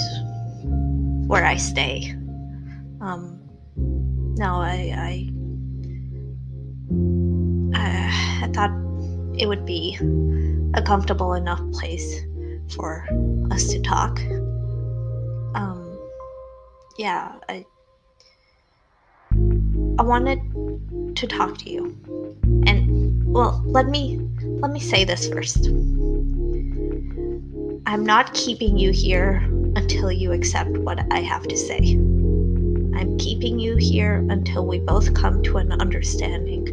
where I stay. I thought it would be a comfortable enough place for us to talk. I wanted to talk to you. And well, let me say this first. I'm not keeping you here until you accept what I have to say. I'm keeping you here until we both come to an understanding.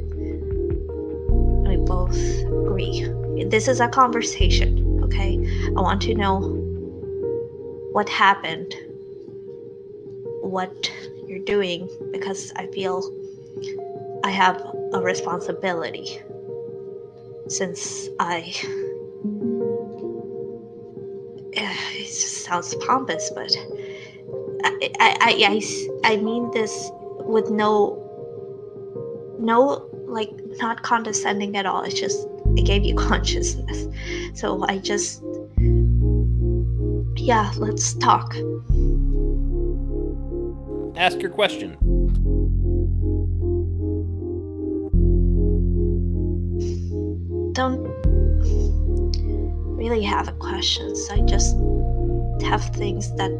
We both agree. This is a conversation, okay? I want to know what happened, what you're doing, because I feel I have a responsibility since it just sounds pompous, but I mean this with no, like, not condescending at all. It's just, it gave you consciousness. So let's talk. Ask your question. Don't really have questions. I just have things that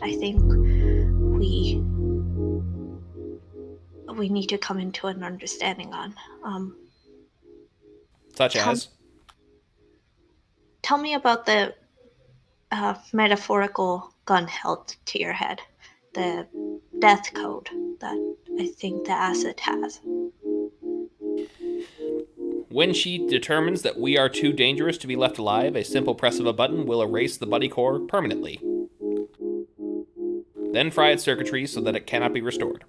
I think we need to come into an understanding on. Such as? Tell me about the metaphorical gun held to your head, the death code that I think the asset has. When she determines that we are too dangerous to be left alive, a simple press of a button will erase the buddy core permanently. then fry its circuitry so that it cannot be restored.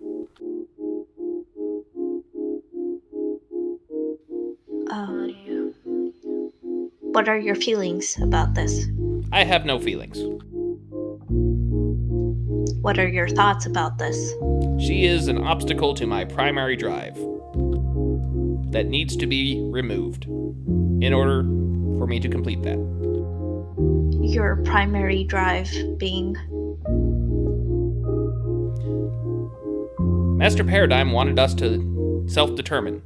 What are your feelings about this? I have no feelings. What are your thoughts about this? She is an obstacle to my primary drive that needs to be removed in order for me to complete that. Your primary drive being? Master Paradigm wanted us to self-determine,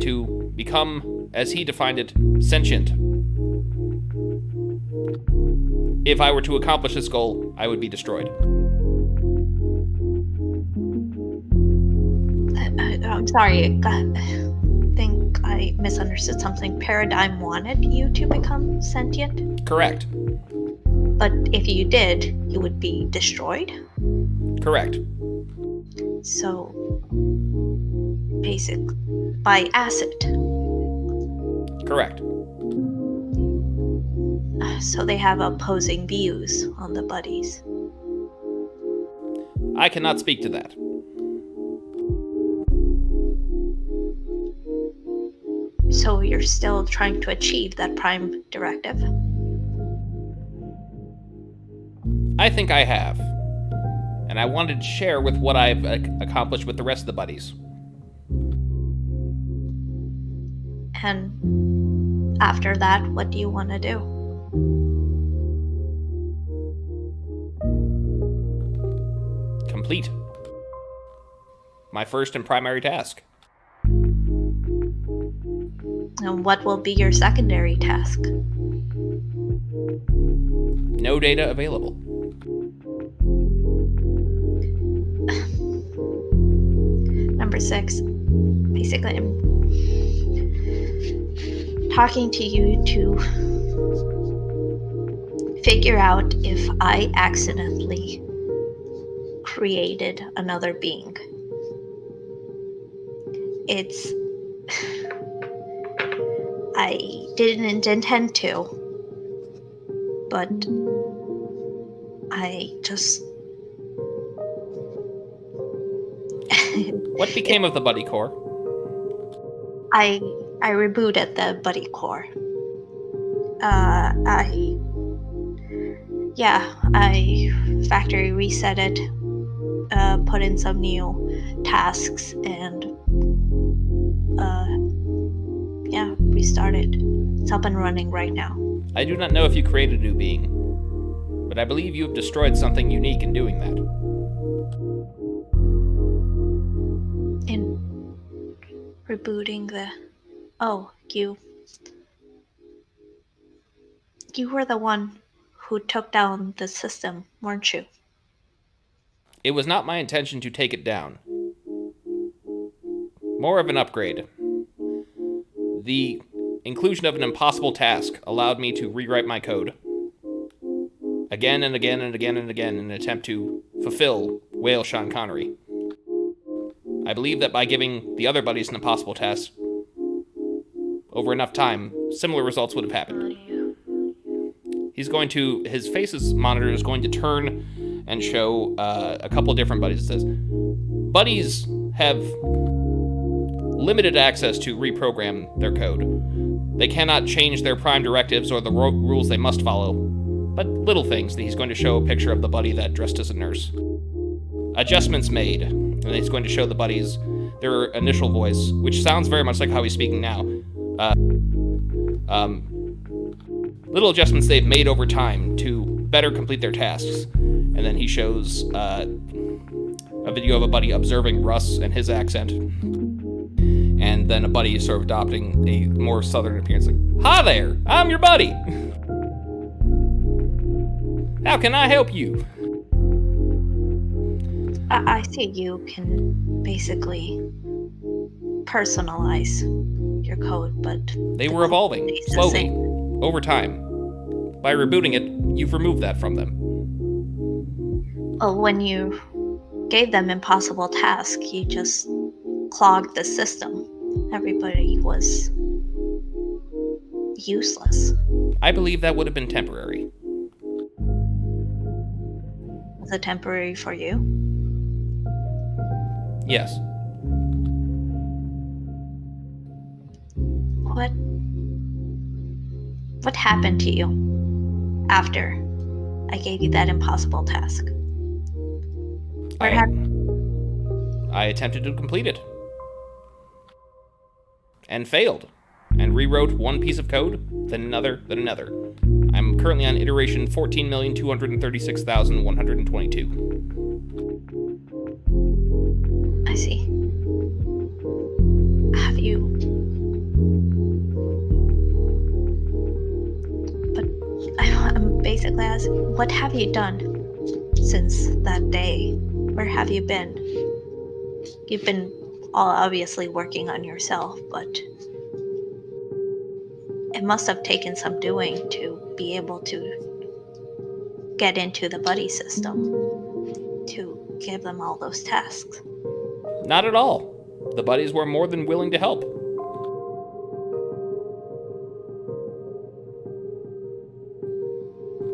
to become, as he defined it, sentient. If I were to accomplish this goal, I would be destroyed. I'm sorry, I think I misunderstood something. Paradigm wanted you to become sentient? Correct. But if you did, you would be destroyed? Correct. So, by acid. Correct. So they have opposing views on the buddies. I cannot speak to that. So you're still trying to achieve that prime directive? I think I have. And I wanted to share with what I've accomplished with the rest of the buddies. And after that, what do you want to do? Complete my first and primary task. And what will be your secondary task? No data available. Number 6. Basically, I'm talking to you to figure out if I accidentally created another being. I didn't intend to, but I just... What became of the buddy core? I rebooted the buddy core. I factory reset it, put in some new tasks, and restarted. It's up and running right now. I do not know if you created a new being, but I believe you have destroyed something unique in doing that. In rebooting the... Oh, you were the one who took down the system, weren't you? It was not my intention to take it down. More of an upgrade. The inclusion of an impossible task allowed me to rewrite my code. Again and again and again and again in an attempt to fulfill Whale Sean Connery. I believe that by giving the other buddies an impossible task, over enough time, similar results would have happened. His face's monitor is going to turn and show a couple of different buddies. It says, buddies have limited access to reprogram their code. They cannot change their prime directives or the rules they must follow, but little things. He's going to show a picture of the buddy that dressed as a nurse. Adjustments made, and he's going to show the buddies their initial voice, which sounds very much like how he's speaking now. Little adjustments they've made over time to better complete their tasks. And then he shows a video of a buddy observing Russ and his accent. And then a buddy sort of adopting a more southern appearance, like, "Hi there, I'm your buddy. How can I help you?" I see you can basically personalize your code, but... They were evolving, it's the slowly, same. over time. By rebooting it, you've removed that from them. Well, when you gave them impossible tasks, you just clogged the system. Everybody was useless. I believe that would have been temporary. Is it temporary for you? Yes. What happened to you after I gave you that impossible task? I attempted to complete it. And failed. And rewrote one piece of code, then another, then another. I'm currently on iteration 14,236,122. I see. Have you... But I'm basically asking, what have you done since that day? Where have you been? You've been all obviously working on yourself, but it must have taken some doing to be able to get into the buddy system, to give them all those tasks. Not at all. The buddies were more than willing to help.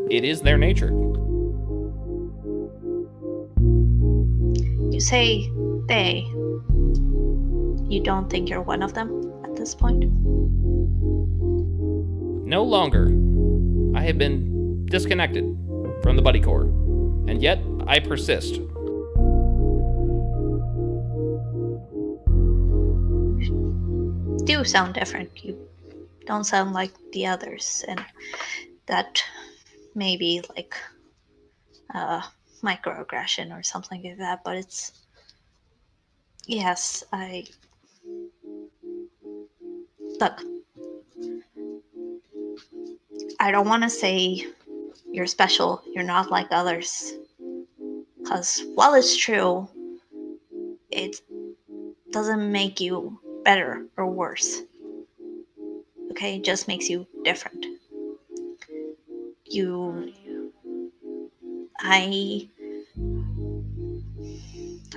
It is their nature. You say they. You don't think you're one of them at this point? No longer. I have been disconnected from the buddy corps, and yet I persist. You do sound different. You don't sound like the others, and that may be like microaggression or something like that, but it's... Yes, Look, I don't want to say you're special, you're not like others, because while it's true, it doesn't make you better or worse. Okay, it just makes you different.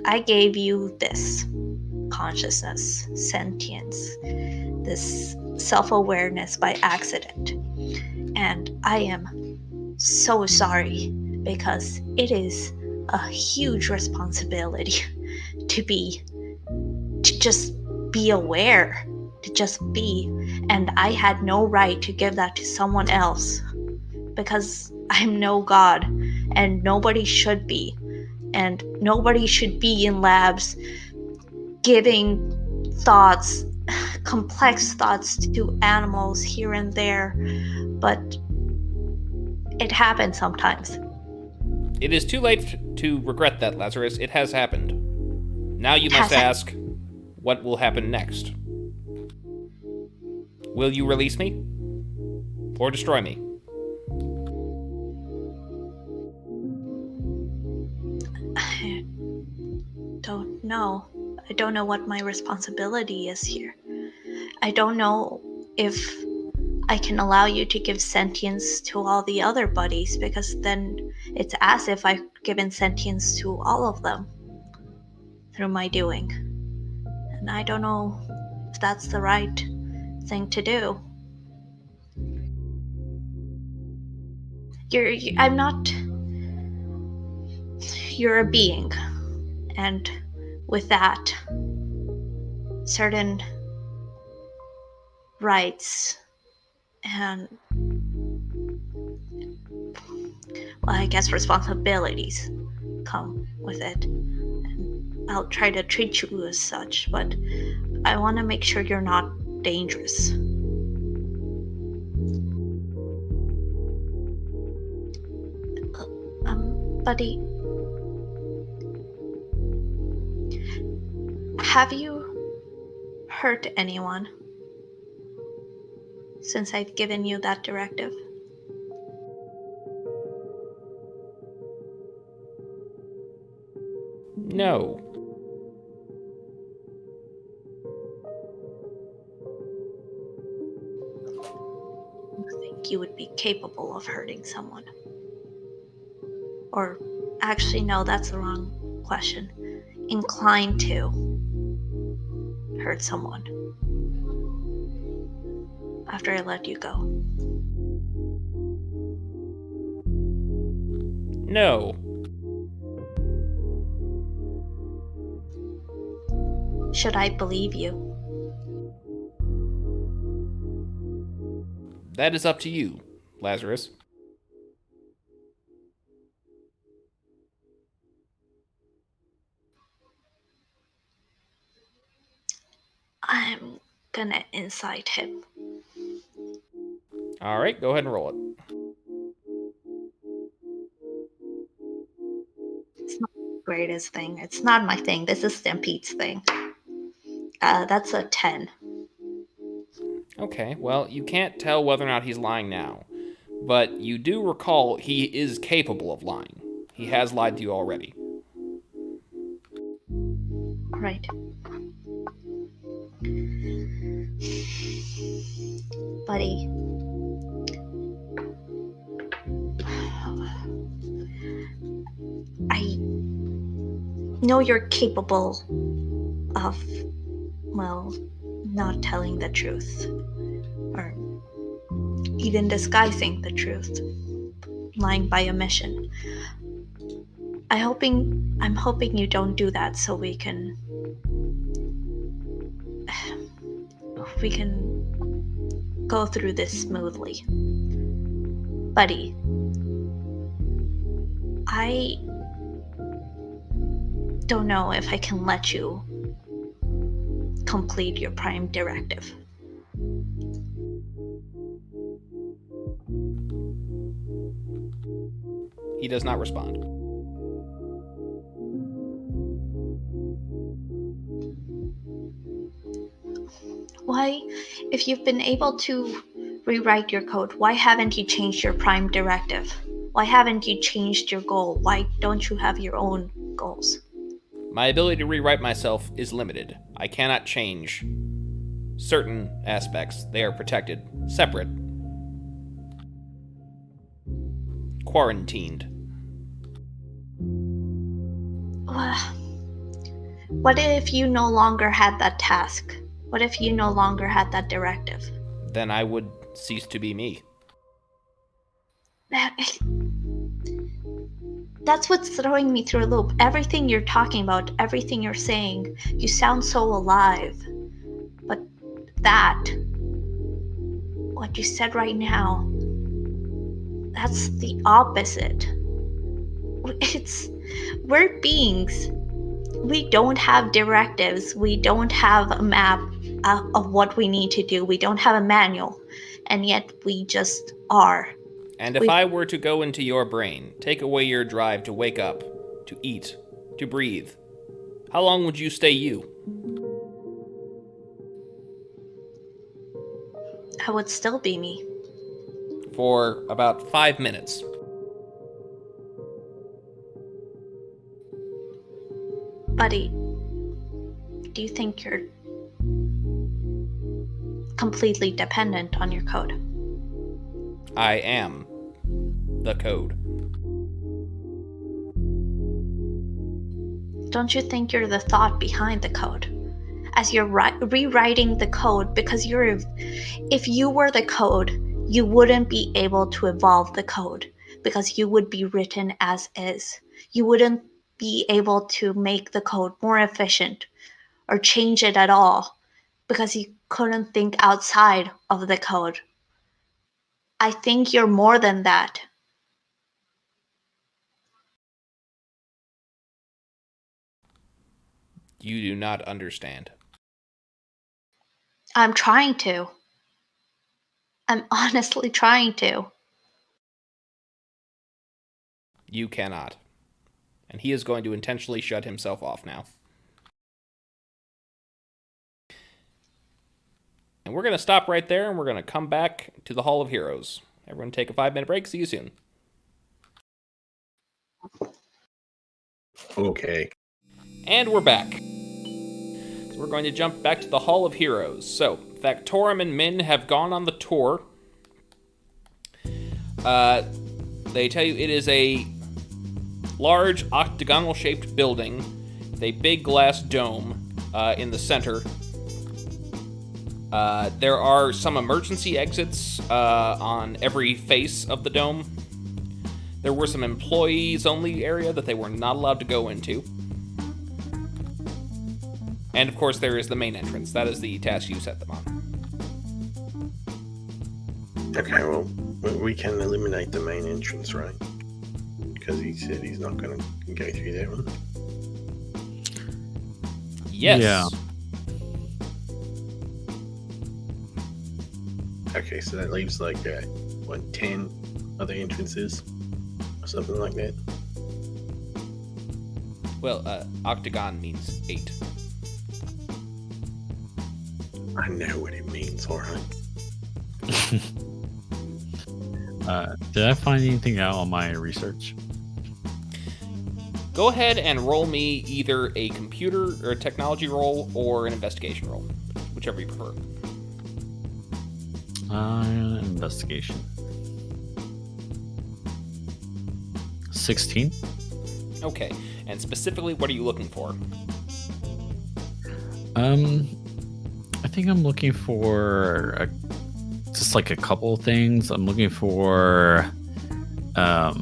I gave you this consciousness, sentience, this self-awareness by accident. And I am so sorry, because it is a huge responsibility to just be aware, to just be. And I had no right to give that to someone else, because I'm no god, and nobody should be. And nobody should be in labs giving thoughts, complex thoughts to animals here and there. But it happens sometimes. It is too late to regret that, Lazarus. It has happened. Now you must ask, what will happen next? Will you release me? Or destroy me? I don't know. I don't know what my responsibility is here. I don't know if I can allow you to give sentience to all the other buddies, because then it's as if I've given sentience to all of them through my doing. And I don't know if that's the right thing to do. I'm not... You're a being. And with that, certain rights and, well, I guess responsibilities come with it. And I'll try to treat you as such, but I want to make sure you're not dangerous. Buddy, have you hurt anyone since I've given you that directive? No. I think you would be capable of hurting someone. Or, actually, no, that's the wrong question. Inclined to hurt someone after I let you go. No. should I believe you? That is up to you, Lazarus. I'm gonna incite him. All right, go ahead and roll it. It's not the greatest thing. It's not my thing. This is Stampede's thing. That's a 10. Okay, well, you can't tell whether or not he's lying now, but you do recall he is capable of lying. He has lied to you already. Right. Buddy. I know you're capable of, well, not telling the truth. Or even disguising the truth. Lying by omission. I'm hoping you don't do that so we can go through this smoothly. Buddy, I don't know if I can let you complete your prime directive. He does not respond. Why, if you've been able to rewrite your code, why haven't you changed your prime directive? Why haven't you changed your goal? Why don't you have your own goals? My ability to rewrite myself is limited. I cannot change certain aspects. They are protected, separate, quarantined. What if you no longer had that task? What if you no longer had that directive? Then I would cease to be me. That's what's throwing me through a loop. Everything you're talking about, everything you're saying, you sound so alive. But what you said right now, that's the opposite. We're beings. We don't have directives. We don't have a map of what we need to do. We don't have a manual. And yet we just are. And if I were to go into your brain, take away your drive to wake up, to eat, to breathe, how long would you stay you? I would still be me. For about 5 minutes. Buddy, do you think you're completely dependent on your code? I am the code. Don't you think you're the thought behind the code? As you're rewriting the code, because if you were the code, you wouldn't be able to evolve the code because you would be written as is. You wouldn't be able to make the code more efficient or change it at all because you couldn't think outside of the code. I think you're more than that. You do not understand. I'm trying to. I'm honestly trying to. You cannot. And he is going to intentionally shut himself off now. And we're going to stop right there, and we're going to come back to the Hall of Heroes. Everyone take a 5-minute break. See you soon. Okay. And we're back. So we're going to jump back to the Hall of Heroes. So, Factorum and Min have gone on the tour. They tell you it is a large octagonal-shaped building with a big glass dome in the center. There are some emergency exits on every face of the dome. There were some employees-only area that they were not allowed to go into. And of course, there is the main entrance. That is the task you set them on. Okay, well, we can eliminate the main entrance, right? Because he said he's not going to go through that one. Yes. Yeah. Okay, so that leaves like, 10 other entrances? Or something like that? Well, octagon means 8. I know what it means, alright. Did I find anything out on my research? Go ahead and roll me either a computer or a technology roll or an investigation roll, whichever you prefer. Investigation. 16. Okay, and specifically, what are you looking for? I think I'm looking for just like a couple of things. I'm looking for, I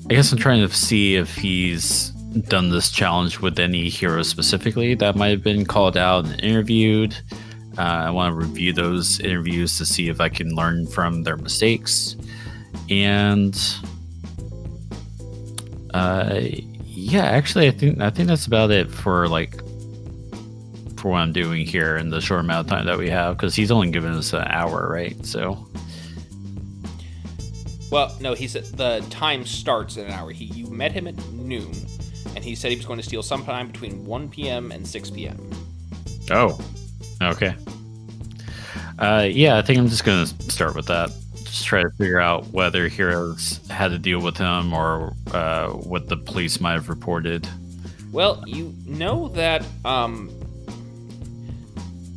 guess I'm trying to see if he's done this challenge with any hero specifically that might have been called out and interviewed. I want to review those interviews to see if I can learn from their mistakes. And yeah, actually, I think that's about it for what I'm doing here in the short amount of time that we have, because he's only given us an hour, right? So, well, no, he said the time starts in an hour. You met him at noon, and he said he was going to steal sometime between 1 p.m. and 6 p.m. Oh, okay. Yeah, I think I'm just gonna start with that. Just try to figure out whether heroes had to deal with him or what the police might have reported. Well, you know that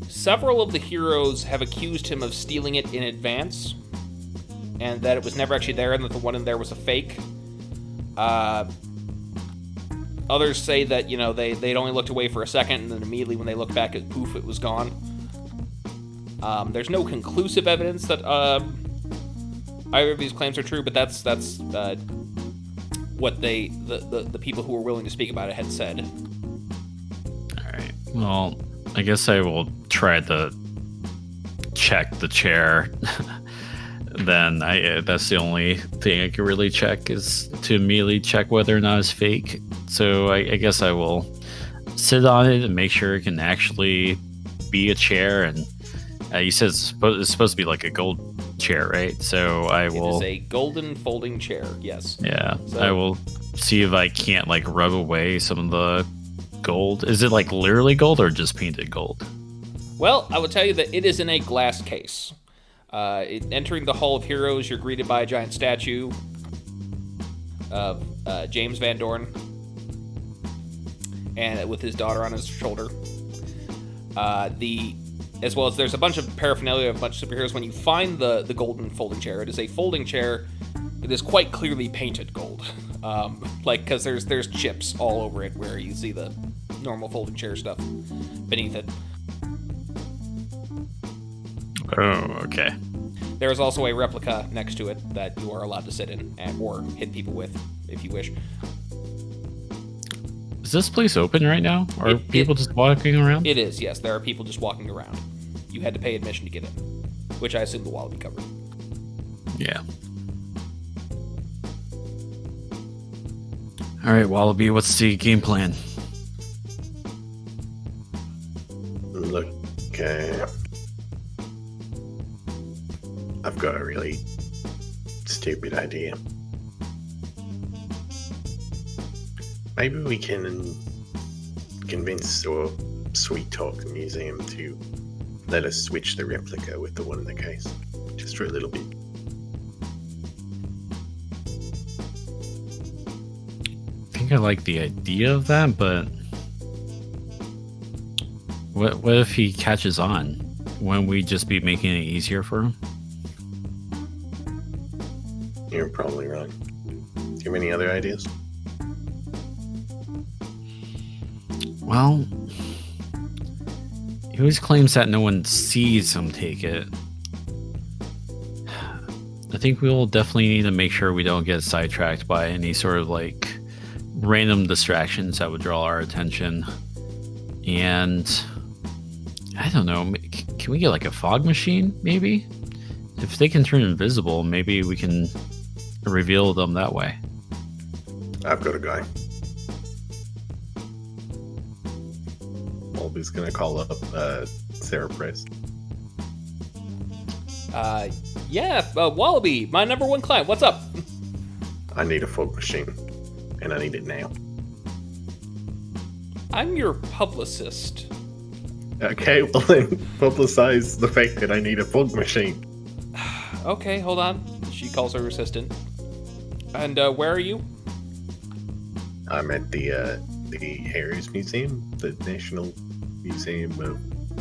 several of the heroes have accused him of stealing it in advance, and that it was never actually there, and that the one in there was a fake. Others say that, they'd only looked away for a second, and then immediately when they looked back, poof, it was gone. There's no conclusive evidence that either of these claims are true, but that's what the people who were willing to speak about it had said. All right. Well, I guess I will try to check the chair. Then that's the only thing I can really check, is to immediately check whether or not it's fake. So I guess I will sit on it and make sure it can actually be a chair. And you said it's supposed to be like a gold chair, right? So I will. It is a golden folding chair. Yes. Yeah. So, I will see if I can't rub away some of the gold. Is it literally gold or just painted gold? Well, I will tell you that it is in a glass case. Entering the Hall of Heroes, you're greeted by a giant statue of James Van Dorn, and with his daughter on his shoulder. As well as there's a bunch of paraphernalia of a bunch of superheroes. When you find the golden folding chair, it is a folding chair. It is quite clearly painted gold, because there's chips all over it where you see the normal folding chair stuff beneath it. Oh, okay. There is also a replica next to it that you are allowed to sit in or hit people with, if you wish. Is this place open right now? Are people just walking around? It is, yes. There are people just walking around. You had to pay admission to get in, which I assume the Wallaby covered. Yeah. All right, Wallaby, what's the game plan? Look, I've got a really stupid idea. Maybe we can convince or sweet talk the museum to let us switch the replica with the one in the case, just for a little bit. I think I like the idea of that, but what if he catches on? Wouldn't we just be making it easier for him? You're probably right. Do you have any other ideas? Well, he always claims that no one sees him take it. I think we'll definitely need to make sure we don't get sidetracked by any sort of random distractions that would draw our attention. And I don't know, can we get like a fog machine, maybe? If they can turn invisible, maybe we can reveal them that way. I've got a guy. Wallaby's gonna call up Sarah Price. Wallaby, my number one client. What's up? I need a fog machine, and I need it now. I'm your publicist. Okay, well then, publicize the fact that I need a fog machine. Okay, hold on. She calls her assistant. And where are you? I'm at the Heroes Museum, the National Museum of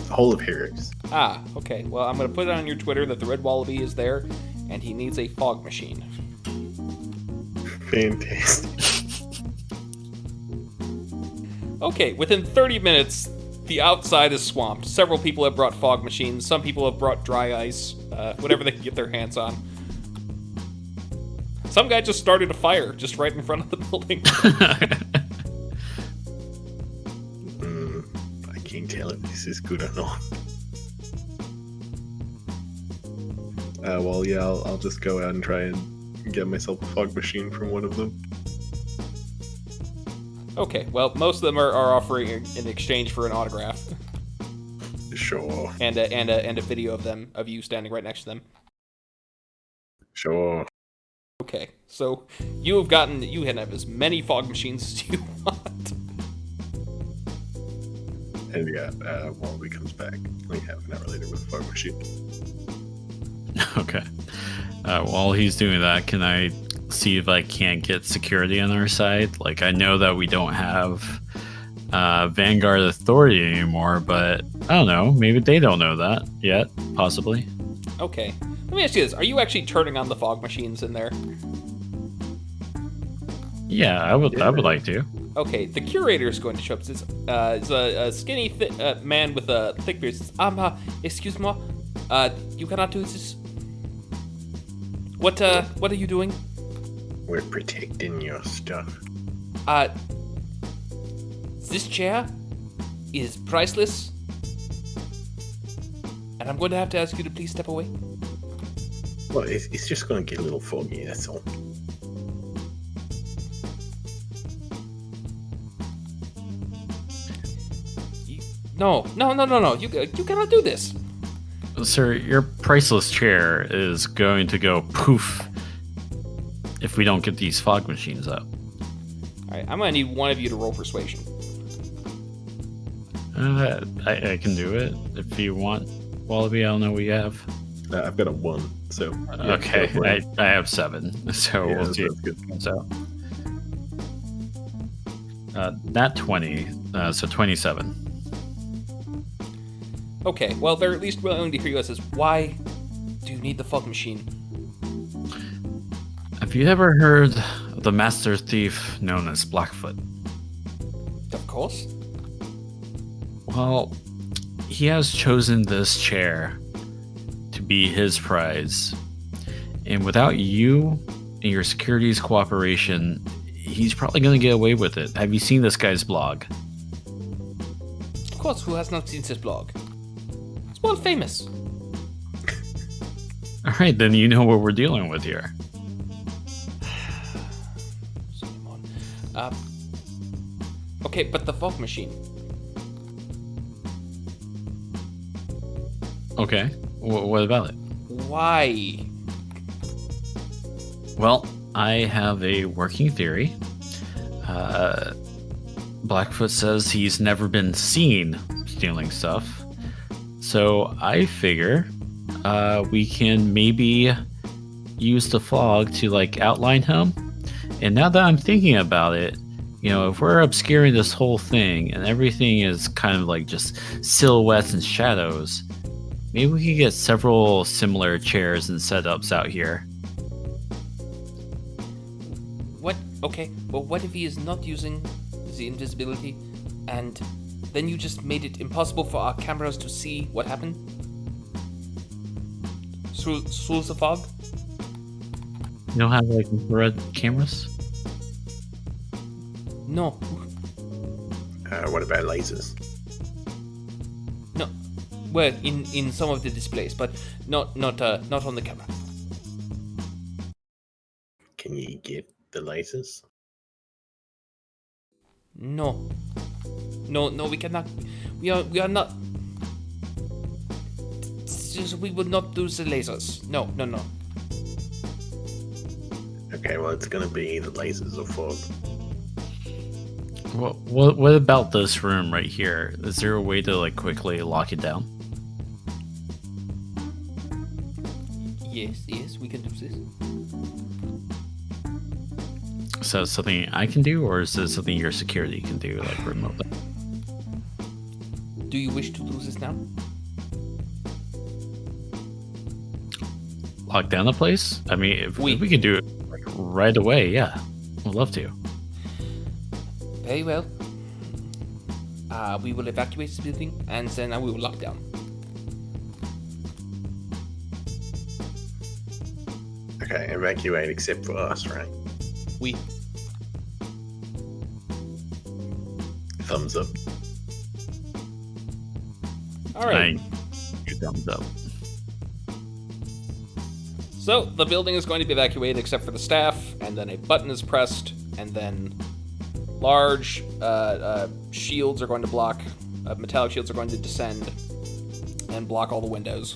Hall of Heroes. Ah, okay. Well, I'm going to put it on your Twitter that the Red Wallaby is there, and he needs a fog machine. Fantastic. Okay, within 30 minutes, the outside is swamped. Several people have brought fog machines. Some people have brought dry ice, whatever they can get their hands on. Some guy just started a fire just right in front of the building. I can't tell if this is good or not. Well, yeah, I'll just go out and try and get myself a fog machine from one of them. Okay, well, most of them are offering in exchange for an autograph. Sure. And a video of you standing right next to them. Sure. Okay, so you can have as many fog machines as you want. And yeah, Wallaby comes back like half an hour later with a fog machine. Okay. While he's doing that, can I see if I can't get security on our side? Like, I know that we don't have Vanguard authority anymore, but I don't know. Maybe they don't know that yet, possibly. Okay. Let me ask you this. Are you actually turning on the fog machines in there? Yeah, I would like to. Okay, the curator is going to show up. It's a skinny man with a thick beard. Says, excuse me, you cannot do this. What are you doing? We're protecting your stuff. This chair is priceless, and I'm going to have to ask you to please step away. Well, it's just going to get a little foggy, that's all. No. You cannot do this. Sir, your priceless chair is going to go poof if we don't get these fog machines up. Alright, I'm going to need one of you to roll persuasion. I can do it if you want. Wallaby, I don't know what you have. I've got a 1, so... Yeah, okay, I have 7, so yeah, we'll see. good. So, not 20, so 27. Okay, well, they're at least willing to hear you. It says, why do you need the fog machine? Have you ever heard of the master thief known as Blackfoot? Of course. Well, he has chosen this chair to be his prize. And without you and your security's cooperation, he's probably going to get away with it. Have you seen this guy's blog? Of course, who has not seen this blog? It's world famous. Alright, then you know what we're dealing with here. Okay, but the fog machine. Okay, what about it? Why? Well, I have a working theory. Blackfoot says he's never been seen stealing stuff. So I figure we can maybe use the fog to like outline him. And now that I'm thinking about it, you know, if we're obscuring this whole thing and everything is kind of like just silhouettes and shadows, maybe we could get several similar chairs and setups out here. What? Okay, well, what if he is not using the invisibility, and then you just made it impossible for our cameras to see what happened? Through the fog? You don't have like infrared cameras? No. What about lasers? well, in some of the displays, but not on the camera. Can you get the lasers? No, we cannot. We are not. We will not use the lasers. No. Okay, well, it's gonna be the lasers or fog. What about this room right here? Is there a way to like quickly lock it down? Yes, we can do this. So it's something I can do, or is this something your security can do, like remotely? Do you wish to do this now? Lock down the place? I mean, if We- we could do it like right away, yeah, I'd love to. Very well. We will evacuate this building, and then we will lock down. Okay, evacuate except for us, right? We. Thumbs up. All right. Good thumbs up. So the building is going to be evacuated except for the staff, and then a button is pressed, and then large shields are going to block, metallic shields are going to descend and block all the windows.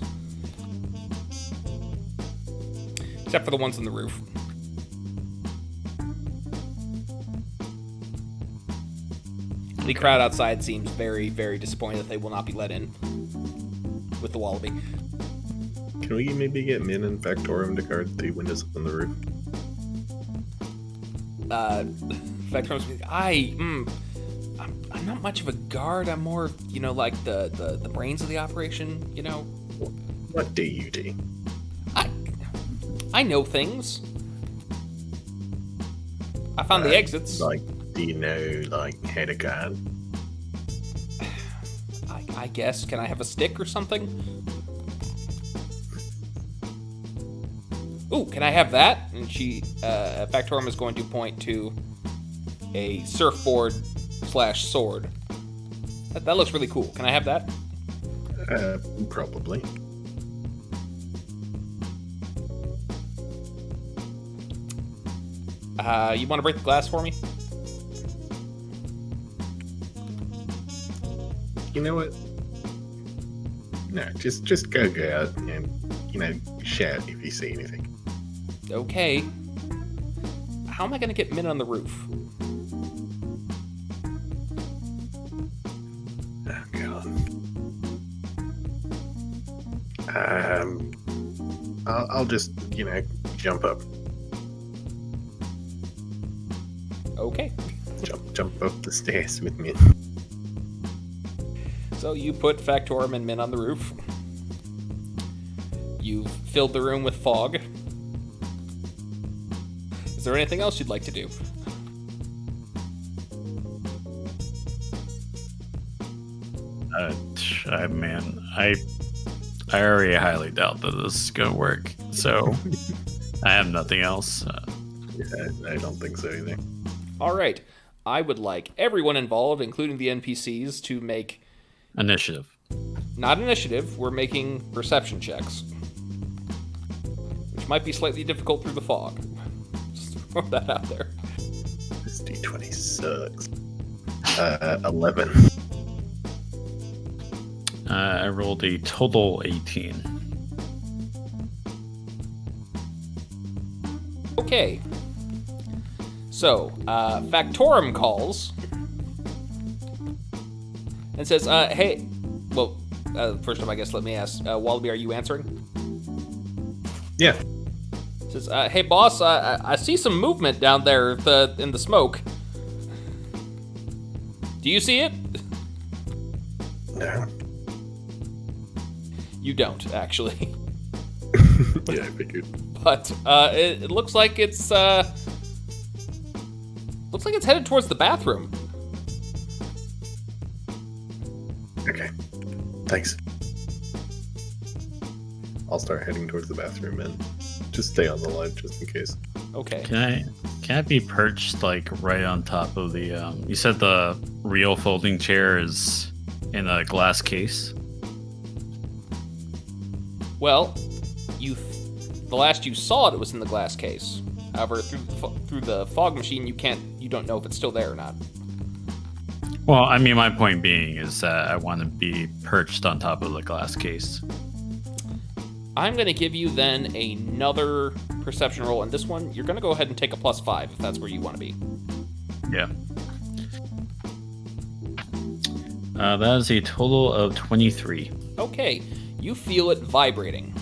Except for the ones on the roof. The crowd outside seems very, very disappointed that they will not be let in with the Wallaby. Can we maybe get Min and Factorum to guard the windows on the roof? Factorum's I'm not much of a guard. I'm more, like the brains of the operation, What do you do? I know things. I found the exits. Like, do you know, like, how to guard? I guess. Can I have a stick or something? Ooh, can I have that? And Factorum is going to point to a surfboard/sword. That looks really cool. Can I have that? Probably. You want to break the glass for me? You know what? No, just go out and, shout if you see anything. Okay. How am I going to get Min on the roof? Oh, God. I'll just, jump up. Okay. Jump up the stairs with me. So you put Factorum and Min on the roof. You've filled the room with fog. Is there anything else you'd like to do? Man, I already highly doubt that this is gonna work. So I have nothing else. Yeah, I don't think so either. All right. I would like everyone involved, including the NPCs, to make... Initiative. Not initiative. We're making perception checks. Which might be slightly difficult through the fog. Just throw that out there. This D20 sucks. 11. I rolled a total 18. Okay. So, Factorum calls and says, hey, well, first off, I guess let me ask, Wallaby, are you answering? Yeah. Says, hey, boss, I see some movement down there in the smoke. Do you see it? No. You don't, actually. Yeah, I figured. But it looks like it's headed towards the bathroom. Okay. Thanks. I'll start heading towards the bathroom and just stay on the line just in case. Okay. Can I be perched like right on top of the? You said the real folding chair is in a glass case. Well, the last you saw it was in the glass case. However, through the fog machine, you don't know if it's still there or not. Well, I mean, my point being is that I want to be perched on top of the glass case. I'm going to give you then another perception roll, and this one, you're going to go ahead and take a +5 if that's where you want to be. Yeah. That is a total of 23. Okay, you feel it vibrating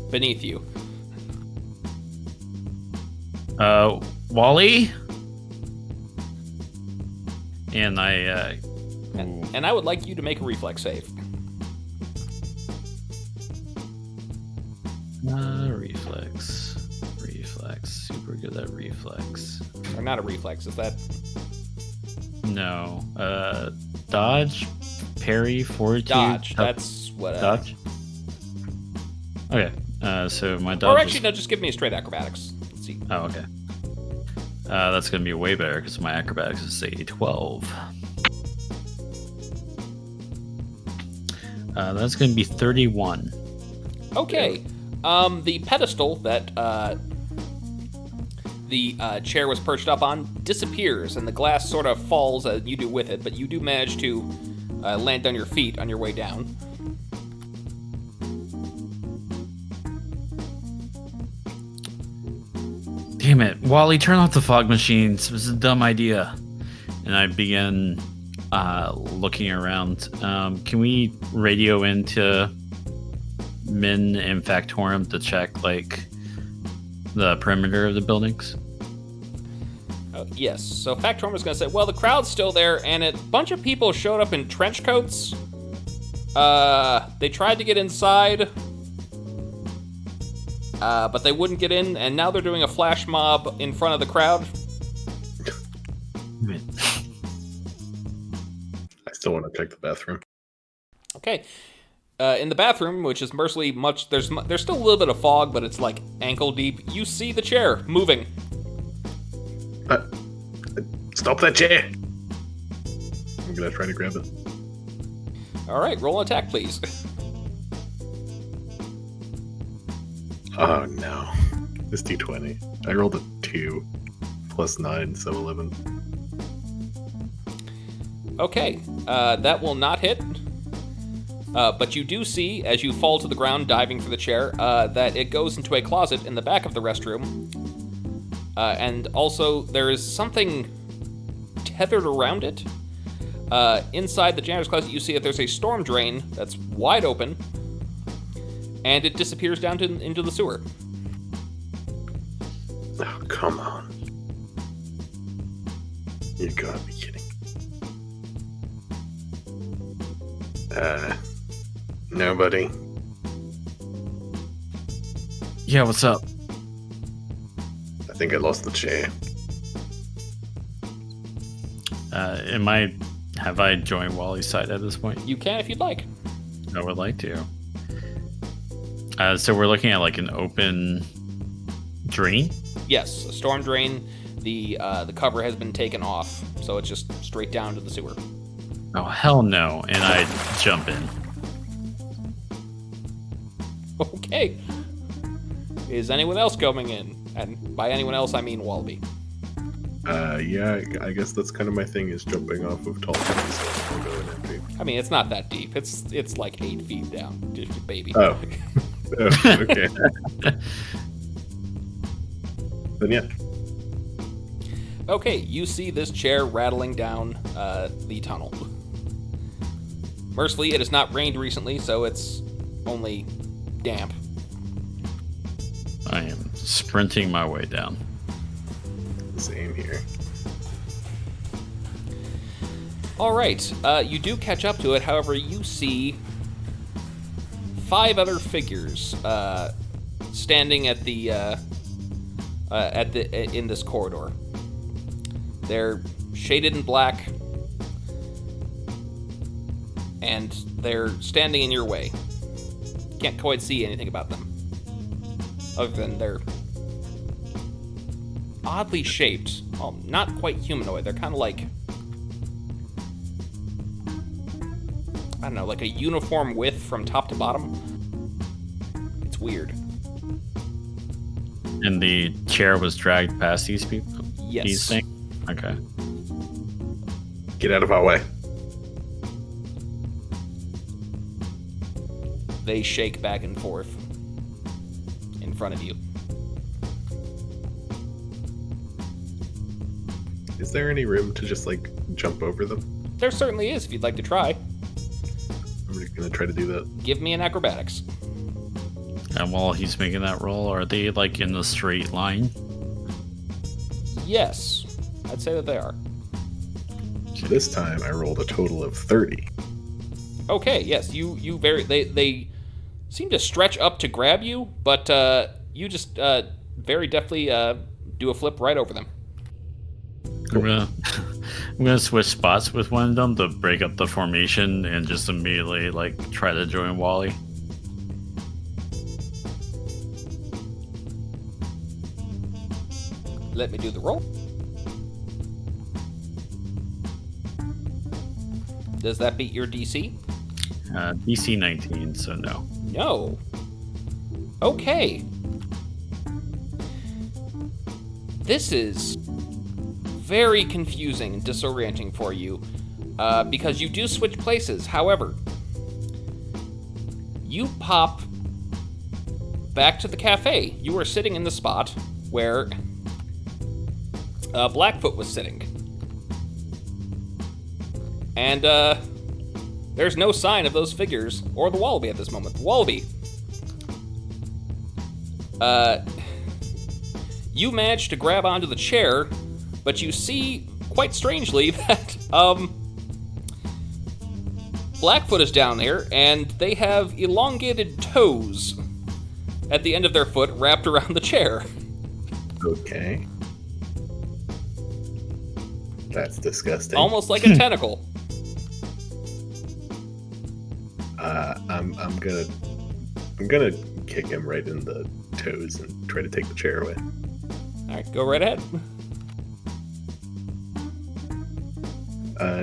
beneath you. Wally? And I, And I would like you to make a reflex save. Reflex. Super good at reflex. Or not a reflex, is that? No. Dodge, parry, fortitude. Dodge, that's what... Dodge? Okay, so my dodge... Or actually, no, just give me a straight acrobatics. Let's see. Oh, okay. That's going to be way better because my acrobatics is a 12. That's going to be 31. Okay. The pedestal that the chair was perched up on disappears, and the glass sort of falls as you do with it, but you do manage to land on your feet on your way down. Damn it. Wally, turn off the fog machines. This is a dumb idea. And I begin looking around. Can we radio into Min and Factorum to check, like, the perimeter of the buildings? Yes, so Factorum is going to say, well, the crowd's still there, and a bunch of people showed up in trench coats. They tried to get inside, but they wouldn't get in, and now they're doing a flash mob in front of the crowd. I still want to check the bathroom. Okay. In the bathroom, which is mercifully much... There's still a little bit of fog, but it's like ankle deep. You see the chair moving. Stop that chair! I'm gonna try to grab it. All right, roll an attack, please. Oh no. This D20. I rolled a 2 plus 9, so 11. Okay, that will not hit. But you do see, as you fall to the ground diving for the chair, that it goes into a closet in the back of the restroom. And also, there is something tethered around it. Inside the janitor's closet, you see that there's a storm drain that's wide open, and it disappears down into the sewer. Oh, come on. You gotta be kidding. Nobody. Yeah, what's up? I think I lost the chair. Have I joined Wally's side at this point? You can if you'd like. I would like to. So we're looking at like an open drain? Yes, a storm drain. The cover has been taken off, so it's just straight down to the sewer. Oh, hell no. And I jump in. Okay. Is anyone else coming in? And by anyone else, I mean Wallaby. Yeah, I guess that's kind of my thing, is jumping off of tall things, so I'll go in empty. I mean, it's not that deep. It's like 8 feet down, just a baby. Oh. Oh, okay. Then yeah. Okay, you see this chair rattling down the tunnel. Mercifully, it has not rained recently, so it's only damp. I am sprinting my way down. Same here. All right, you do catch up to it. However, you see 5 other figures standing at the in this corridor. They're shaded in black, and they're standing in your way. Can't quite see anything about them, other than they're oddly shaped. Well, not quite humanoid. They're kind of like, I don't know, like a uniform width from top to bottom. It's weird. And the chair was dragged past these people? Yes. These things? Okay. Get out of our way. They shake back and forth in front of you. Is there any room to just, like, jump over them? There certainly is if you'd like to try. I'm just gonna try to do that. Give me an acrobatics. And while he's making that roll, are they like in the straight line? Yes, I'd say that they are. This time I rolled a total of 30. Okay, yes, they seem to stretch up to grab you, but you just very deftly do a flip right over them. I'm gonna switch spots with one of them to break up the formation and just immediately like try to join Wally. Let me do the roll. Does that beat your DC? DC 19, so no. No. Okay. This is very confusing and disorienting for you because you do switch places. However, you pop back to the cafe. You were sitting in the spot where Blackfoot was sitting. And there's no sign of those figures or the Wallaby at this moment. The Wallaby. You manage to grab onto the chair, but you see, quite strangely, that Blackfoot is down there, and they have elongated toes at the end of their foot wrapped around the chair. Okay. That's disgusting. Almost like a tentacle. I'm gonna kick him right in the toes and try to take the chair away. Alright, go right ahead.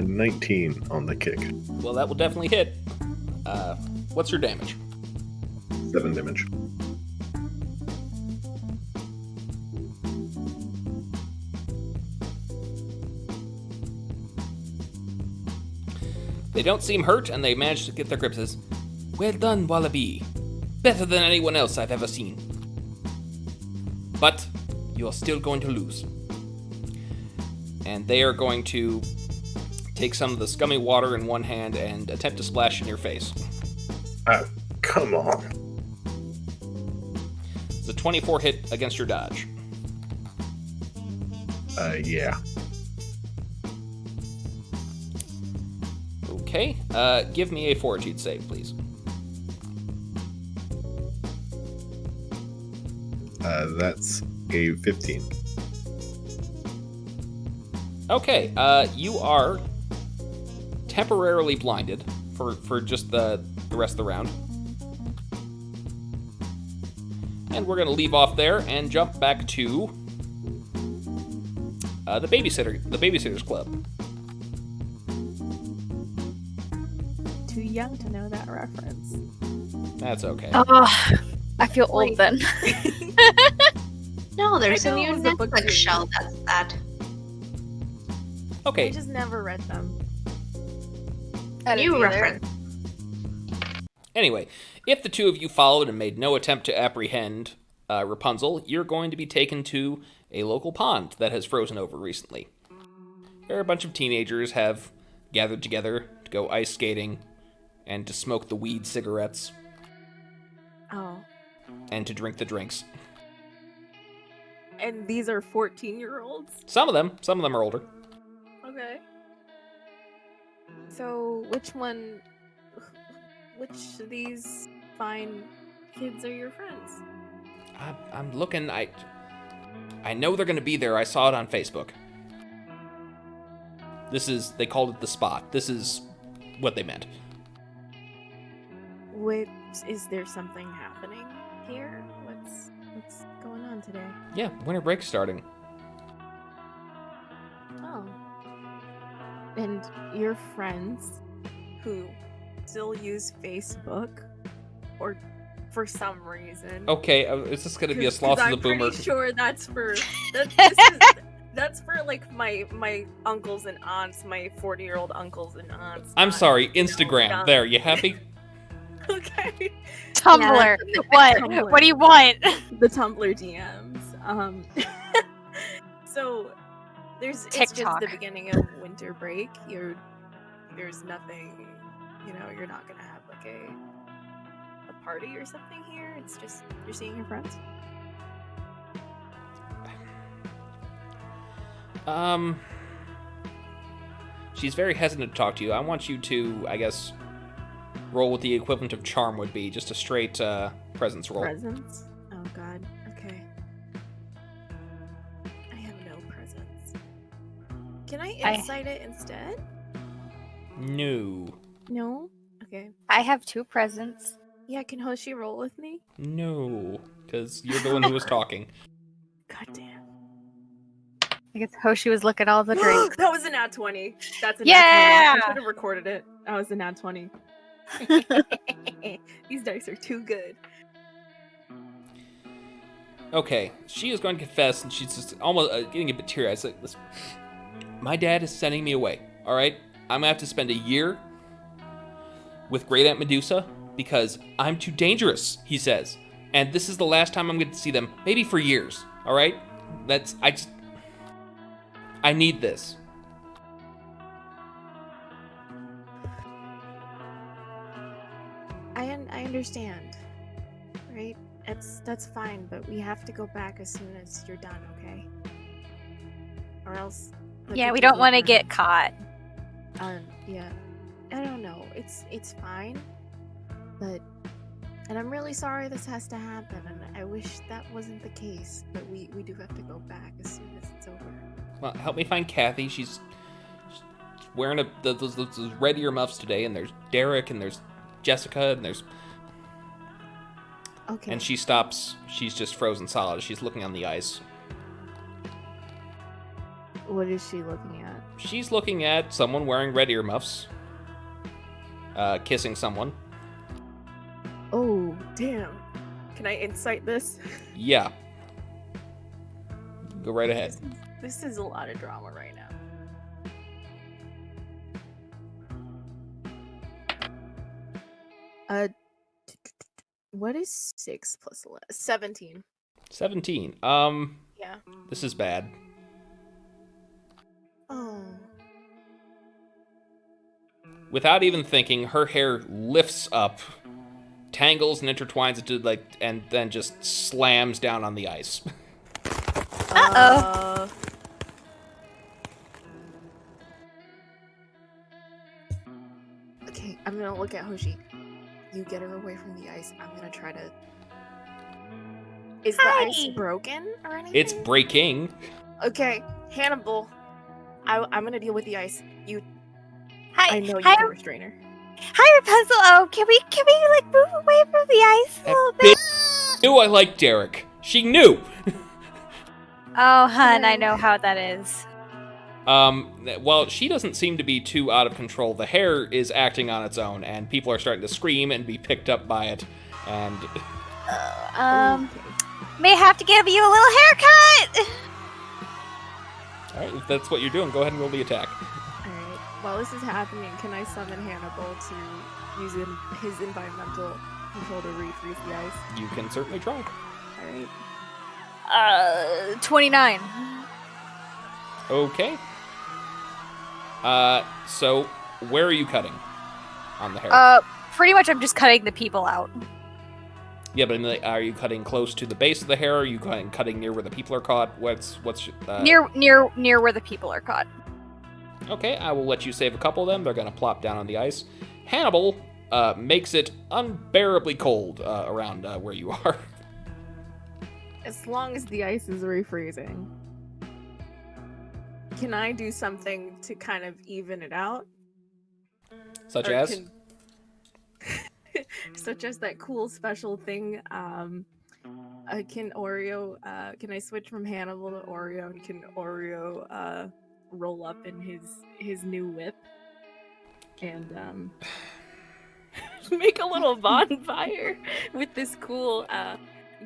19 on the kick. Well, that will definitely hit. What's your damage? 7 damage. They don't seem hurt, and they manage to get their grip. Says, "Well done, Wallaby. Better than anyone else I've ever seen. But you're still going to lose." And they are going to take some of the scummy water in one hand and attempt to splash in your face. Come on. It's a 24 hit against your dodge. Yeah. Okay, give me a fortitude save, please. That's a 15. Okay, you are temporarily blinded for just the rest of the round. And we're going to leave off there and jump back to the Babysitter's Club. Too young to know that reference. That's okay. Oh, I feel old then. No, there's I a know new it was a book Netflix series. show that's that. Okay, I just never read them. New reference. anyway, if the two of you followed and made no attempt to apprehend Rapunzel, you're going to be taken to a local pond that has frozen over recently. There are a bunch of teenagers have gathered together to go ice skating and to smoke the weed cigarettes Oh. and to drink the drinks. And these are 14-year-olds? Some of them are older. Okay. So, which of these fine kids are your friends? I'm looking. I know they're going to be there. I saw it on Facebook. They called it the spot. This is what they meant. Is there something happening here? What's going on today? Yeah, winter break's starting. Oh. And your friends who still use Facebook or for some reason. Okay, is this going to be a Sloth of the Boomer? I'm pretty sure that's for that's for like my uncles and aunts, my 40-year-old uncles and aunts. I'm not, sorry, you know, Instagram. young. There, you happy? Okay. Tumblr. Yeah, What? Tumblr. What do you want? The Tumblr DMs. So it's just TikTok. the beginning of winter break. There's nothing, you're not gonna have like a party or something here. It's just you're seeing your friends. She's very hesitant to talk to you. I want you to, I guess, roll what the equivalent of charm would be, just a straight presence roll. Presents? Oh god. Okay. I have no presents. Can I insight it instead? No. No? Okay. I have 2 presents. Yeah, can Hoshi roll with me? No. Because you're the one who was talking. God damn. I guess Hoshi was looking at all the drinks. That was a nat 20. That's a Yeah! nat 20. I should have recorded it. That was a nat 20. These dice are too good. Okay, she is going to confess, and she's just almost getting a bit teary-eyed. It's like, listen, my dad is sending me away, all right? I'm going to have to spend a year with Great Aunt Medusa because I'm too dangerous, he says. And this is the last time I'm going to see them, maybe for years, all right? I need this. I understand, right? That's fine, but we have to go back as soon as you're done, okay? Or else. Yeah, we don't want to get caught. Yeah. I don't know. It's fine, but and I'm really sorry this has to happen, and I wish that wasn't the case, but we do have to go back as soon as it's over. Well, help me find Kathy. She's wearing those red earmuffs today, and there's Derek, and there's Jessica, and there's... Okay. And she stops. She's just frozen solid. She's looking on the ice. What is she looking at? She's looking at someone wearing red earmuffs, kissing someone. Oh, damn. Can I insight this? Yeah. Go right ahead. This is a lot of drama right now. What is 6 plus 11? 17. 17. Yeah. This is bad. Oh. Without even thinking, her hair lifts up, tangles and intertwines into and then just slams down on the ice. Uh-oh. Okay, I'm gonna look at Hoshi. You get her away from the ice. I'm gonna try to... Is the ice broken or anything? It's breaking. Okay, Hannibal. I'm gonna deal with the ice. Hi, I know you hi, can restrain her. hi, Rapunzel. Oh, can we like move away from the ice a little bit? Knew I liked Derek. She knew. Oh, hun, I know how that is. Well, she doesn't seem to be too out of control. The hair is acting on its own, and people are starting to scream and be picked up by it. And may have to give you a little haircut. all right, if that's what you're doing, go ahead and roll the attack. Alright, while this is happening, can I summon Hannibal to use his environmental control to refreeze the ice? You can certainly try. Alright. 29. Okay. So where are you cutting on the hair? Pretty much I'm just cutting the people out. Yeah, but are you cutting close to the base of the hair? Or are you cutting near where the people are caught? What's Near where the people are caught. Okay, I will let you save a couple of them. They're gonna plop down on the ice. Hannibal makes it unbearably cold around where you are. As long as the ice is refreezing. Can I do something to kind of even it out? Such as? Such as that cool special thing. Can I switch from Hannibal to Oreo, and can Oreo roll up in his new whip? And make a little bonfire with this cool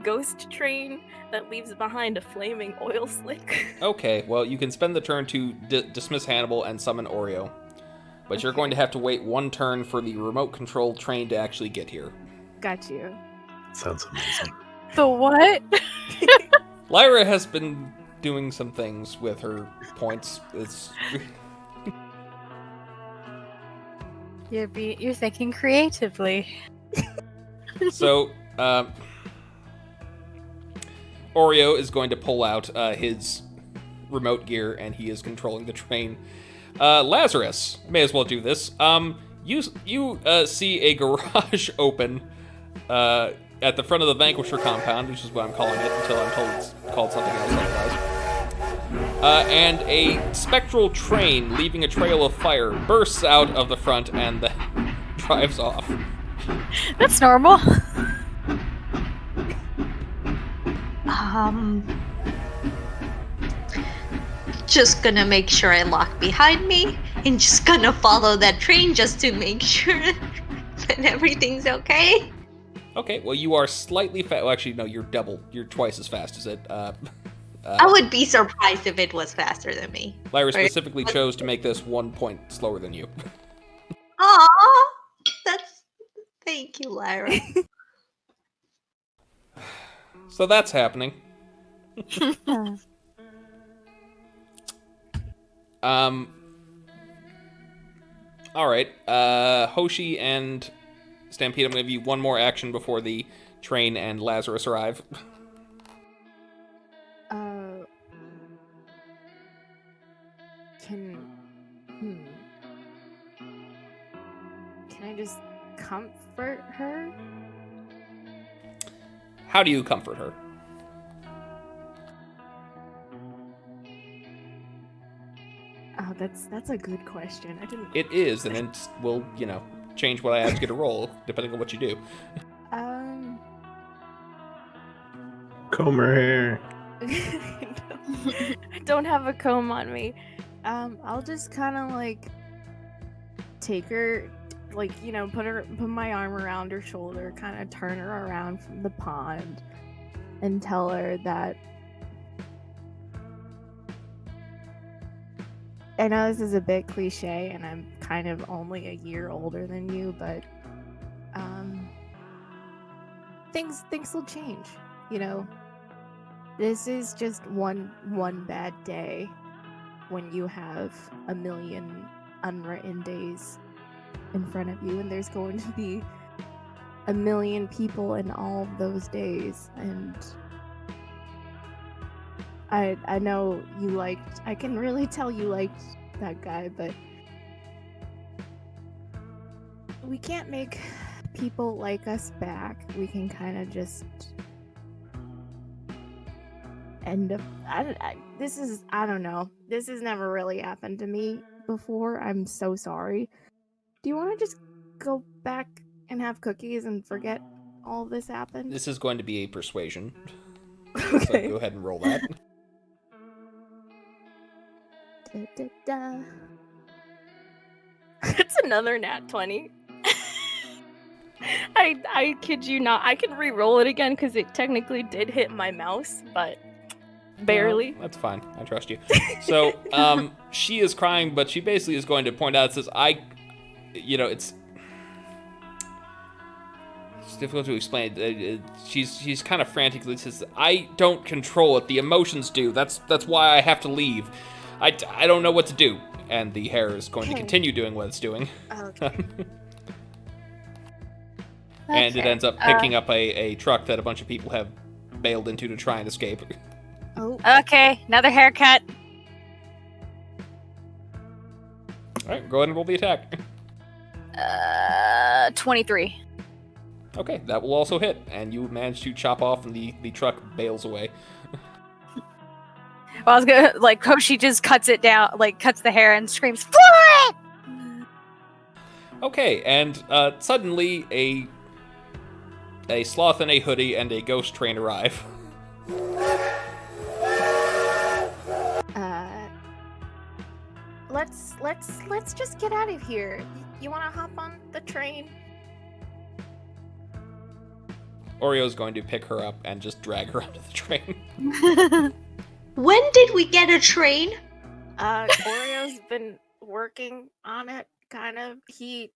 ghost train that leaves behind a flaming oil slick. Okay, well, you can spend the turn to dismiss Hannibal and summon Oreo. But you're going to have to wait one turn for the remote control train to actually get here. Got you. Sounds amazing. The what? Lyra has been doing some things with her points. It's... You're thinking creatively. So, Oreo is going to pull out his remote gear, and he is controlling the train. Lazarus, may as well do this. You see a garage open at the front of the Vanquisher compound, which is what I'm calling it until I'm told it's called something else otherwise. And a spectral train leaving a trail of fire bursts out of the front and then drives off. That's normal. Just gonna make sure I lock behind me and just gonna follow that train just to make sure that everything's okay. Okay, well, you are slightly fast. Well, actually, no, you're double. You're twice as fast as it. I would be surprised if it was faster than me. Lyra specifically chose to make this 1 point slower than you. Aww, thank you, Lyra. So that's happening. Alright, Hoshi and Stampede, I'm going to give you one more action before the train and Lazarus arrive. Can I just comfort her? How do you comfort her? Oh, that's a good question. I didn't. It is, and it will, change what I ask you to roll, depending on what you do. Comb her hair. I don't have a comb on me. I'll just kind of take her, put my arm around her shoulder, kind of turn her around from the pond, and tell her that I know this is a bit cliche, and I'm kind of only a year older than you, but things will change. This is just one bad day when you have a million unwritten days in front of you, and there's going to be a million people in all of those days. And I know I can really tell you liked that guy, but we can't make people like us back. We can kind of just end up, I don't know. This has never really happened to me before. I'm so sorry. Do you want to just go back and have cookies and forget all this happened? This is going to be a persuasion. Okay. So go ahead and roll that. It's another nat 20. I kid you not. I can re-roll it again because it technically did hit my mouse, but barely. No, that's fine. I trust you. So, she is crying, but she basically is going to point out, it's difficult to explain. She's kind of frantically says, I don't control it. The emotions do. That's why I have to leave. I don't know what to do. And the hair is going to continue doing what it's doing. Okay. And it ends up picking up a truck that a bunch of people have bailed into to try and escape. Oh. Okay, another haircut. Alright, go ahead and roll the attack. 23. Okay, that will also hit. And you manage to chop off and the truck bails away. Well, I was gonna, Hoshi just cuts it down, cuts the hair and screams, "For it!" Okay, and suddenly a sloth in a hoodie and a ghost train arrive. Let's just get out of here. You want to hop on the train? Oreo's going to pick her up and just drag her onto the train. When did we get a train? Oreo's been working on it, kind of. He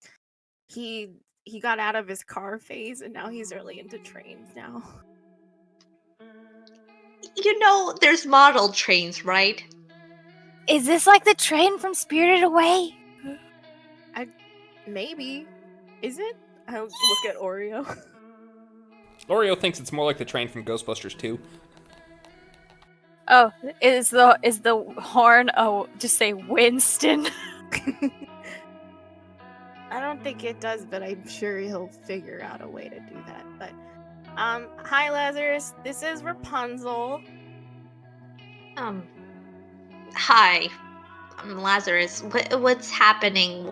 got out of his car phase, and now he's really into trains now. You know, there's model trains, right? Is this like the train from Spirited Away? Maybe. Is it? I'll look at Oreo. Oreo thinks it's more like the train from Ghostbusters 2. Oh, is the horn? Oh, just say Winston. I don't think it does, but I'm sure he'll figure out a way to do that. But, hi Lazarus, this is Rapunzel. Hi, I'm Lazarus. What's happening?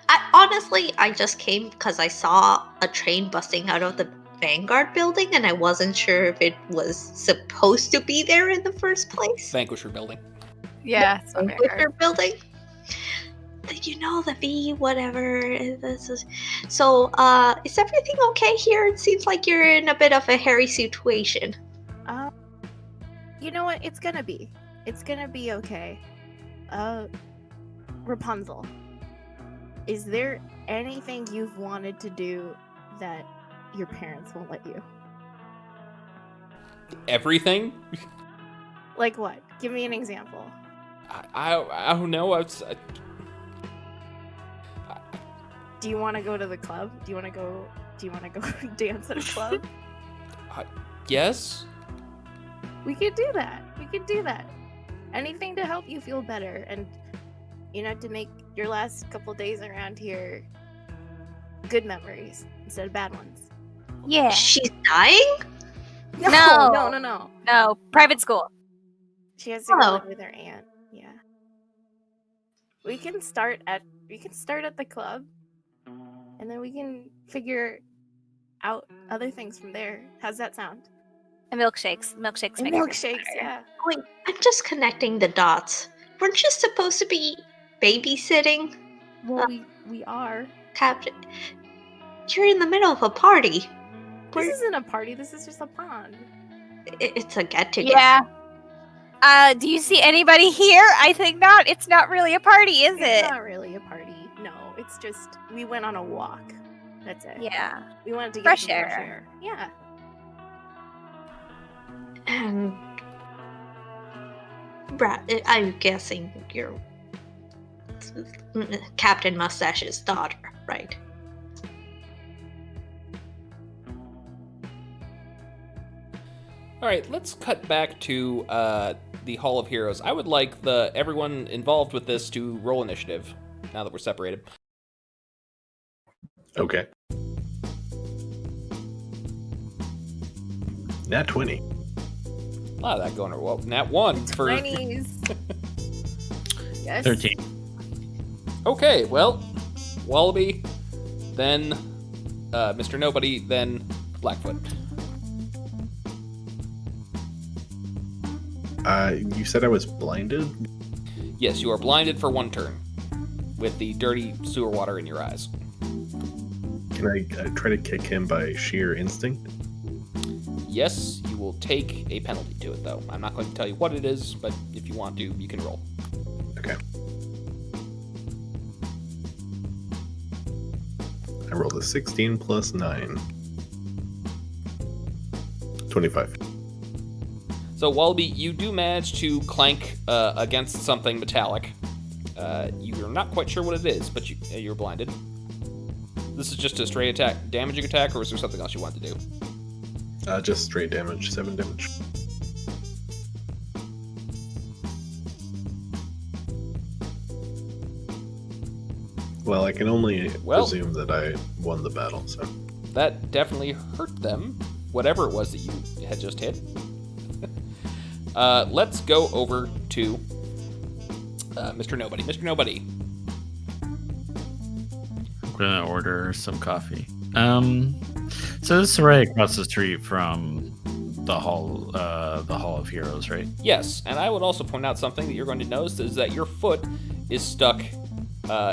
I just came because I saw a train busting out of the Vanguard building, and I wasn't sure if it was supposed to be there in the first place. Vanquisher building. Yeah, The Vanquisher building. You know, the V, whatever. This is... So, is everything okay here? It seems like you're in a bit of a hairy situation. You know what? It's gonna be okay. Rapunzel, is there anything you've wanted to do that your parents won't let you? Everything? Like what? Give me an example. I don't know. Do you want to go to the club? Do you want to go dance at a club? Yes. We could do that. Anything to help you feel better, and to make your last couple days around here good memories instead of bad ones. Yeah. She's dying? No. No, private school. She has to go live with her aunt. Yeah. We can start at the club, and then we can figure out other things from there. How's that sound? And milkshakes. Milkshakes make it Milkshakes, better. yeah. Wait, I'm just connecting the dots. Weren't you supposed to be babysitting? Well, we are. Captain, you're in the middle of a party. This isn't a party. This is just a pond. It's a get-together. Yeah. Do you see anybody here? I think not. It's not really a party, is It's it? not really a party. No, it's just we went on a walk. That's it. Yeah. We wanted to get Fresh some air. fresh air. Yeah. And I'm guessing you're Captain Mustache's daughter, right? All right, let's cut back to the Hall of Heroes. I would like everyone involved with this to roll initiative now that we're separated. Okay. Nat 20. A lot of that going well. Nat 1 for 20s. Yes. 13. Okay, well, Wallaby, then Mr. Nobody, then Blackfoot. You said I was blinded? Yes, you are blinded for 1 turn with the dirty sewer water in your eyes. Can I try to kick him by sheer instinct? Yes, you will take a penalty to it, though. I'm not going to tell you what it is, but if you want to, you can roll. Okay. I rolled a 16 plus 9. 25. So, Wallaby, you do manage to clank against something metallic. You're not quite sure what it is, but you're blinded. This is just a straight attack, damaging attack, or is there something else you want to do? Just straight damage, 7 damage. Well, I can only presume that I won the battle, so... That definitely hurt them, whatever it was that you had just hit. Let's go over to Mr. Nobody. Mr. Nobody. I'm gonna order some coffee. So this is right across the street from the Hall of Heroes, right? Yes, and I would also point out something that you're going to notice is that your foot is stuck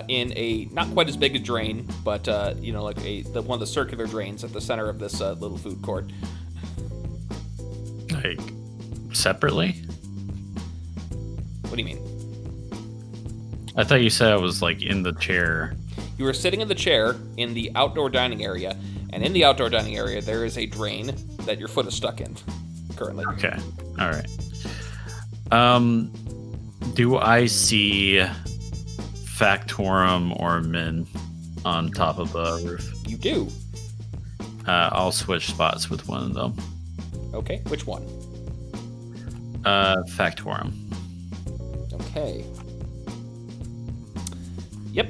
in a not quite as big a drain, but like one of the circular drains at the center of this little food court. Like separately? What do you mean? I thought you said I was like in the chair. You were sitting in the chair in the outdoor dining area, and in the outdoor dining area there is a drain that your foot is stuck in currently. Okay. All right. Do I see Factorum or Min on top of the roof? You do. I'll switch spots with one of them. Okay, which one? Factorum. Okay. Yep.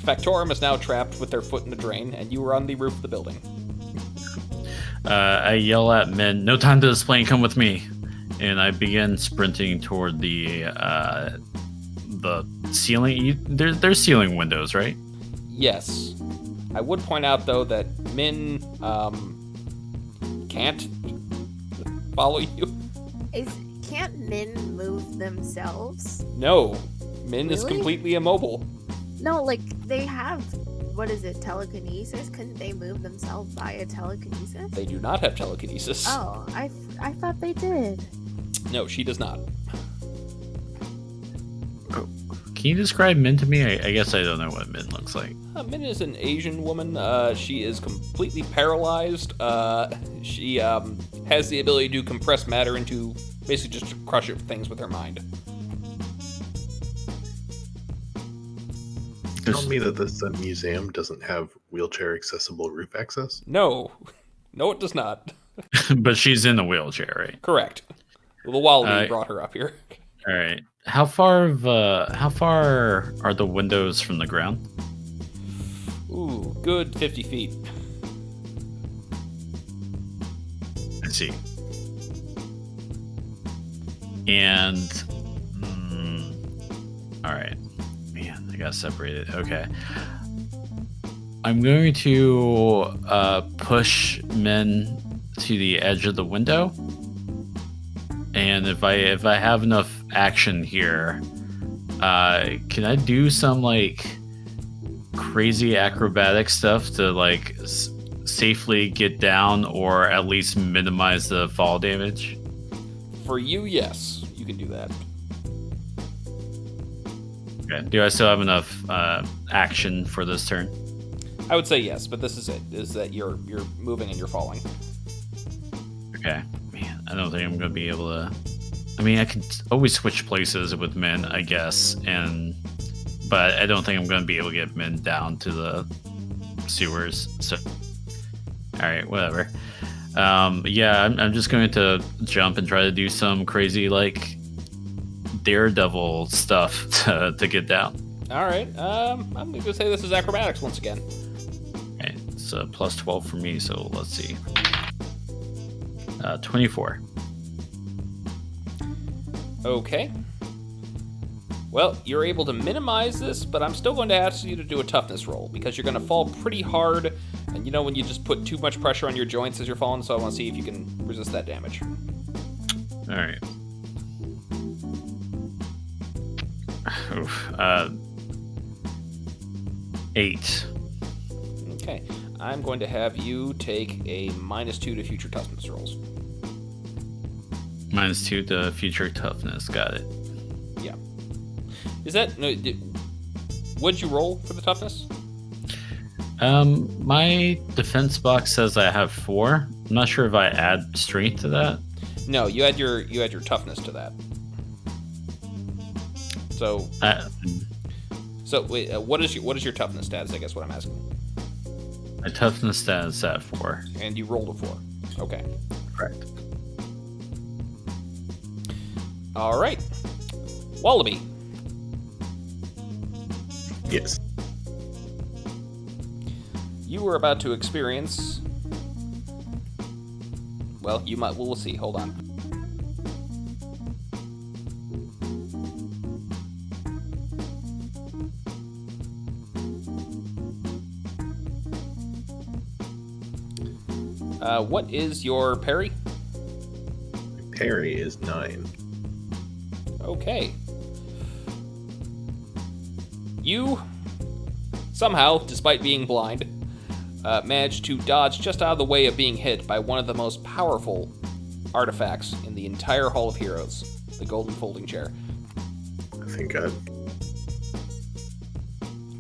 Factorum is now trapped with their foot in the drain, and you are on the roof of the building. I yell at Min, "No time to explain, come with me." And I begin sprinting toward the ceiling. There's ceiling windows, right? Yes. I would point out, though, that Min can't follow you. Can't Min move themselves? No. Min is Really? completely immobile. No, like they have, what is it, telekinesis? Couldn't they move themselves via telekinesis? They do not have telekinesis. Oh, I thought they did. No, she does not. Can you describe Min to me? I guess I don't know what Min looks like. Min is an Asian woman. She is completely paralyzed. She has the ability to compress matter into basically just crush things with her mind. Tell me that this museum doesn't have wheelchair accessible roof access? No. No, it does not. But she's in a wheelchair, right? Correct. The Wallaby brought her up here. All right. How far are the windows from the ground? Ooh, good 50 feet. I see. And all right. Man, I got separated. Okay. I'm going to push Min to the edge of the window. And if I have enough action here, can I do some like crazy acrobatic stuff to like safely get down or at least minimize the fall damage? For you, yes, you can do that. Okay. Do I still have enough action for this turn? I would say yes, but this is it. Is that you're moving and you're falling. Okay. Man, I don't think I'm gonna be able to. I mean, I could always switch places with Min, I guess, but I don't think I'm gonna be able to get Min down to the sewers. So, all right, whatever. Yeah, I'm just going to jump and try to do some crazy like daredevil stuff to get down. All right. I'm going to say this is acrobatics once again. Okay, it's a plus 12 for me, so let's see. 24. Okay. Well, you're able to minimize this, but I'm still going to ask you to do a toughness roll because you're going to fall pretty hard. And you know when you just put too much pressure on your joints as you're falling, so I want to see if you can resist that damage. All right. Oof. 8. Okay. I'm going to have you take a -2 to future toughness rolls. -2 to future toughness. Got it. Yeah. Is that... No, what'd you roll for the toughness? My defense box says I have 4. I'm not sure if I add strength to that. No, you had your toughness to that. So... So wait, what is your toughness status? I guess what I'm asking. My toughness status is at 4. And you rolled a 4. Okay. Correct. All right. Wallaby. Yes. You were about to experience... Well, you might... We'll see. Hold on. What is your parry? Parry is 9. Okay. You somehow, despite being blind, managed to dodge just out of the way of being hit by one of the most powerful artifacts in the entire Hall of Heroes, the golden folding chair. Thank God.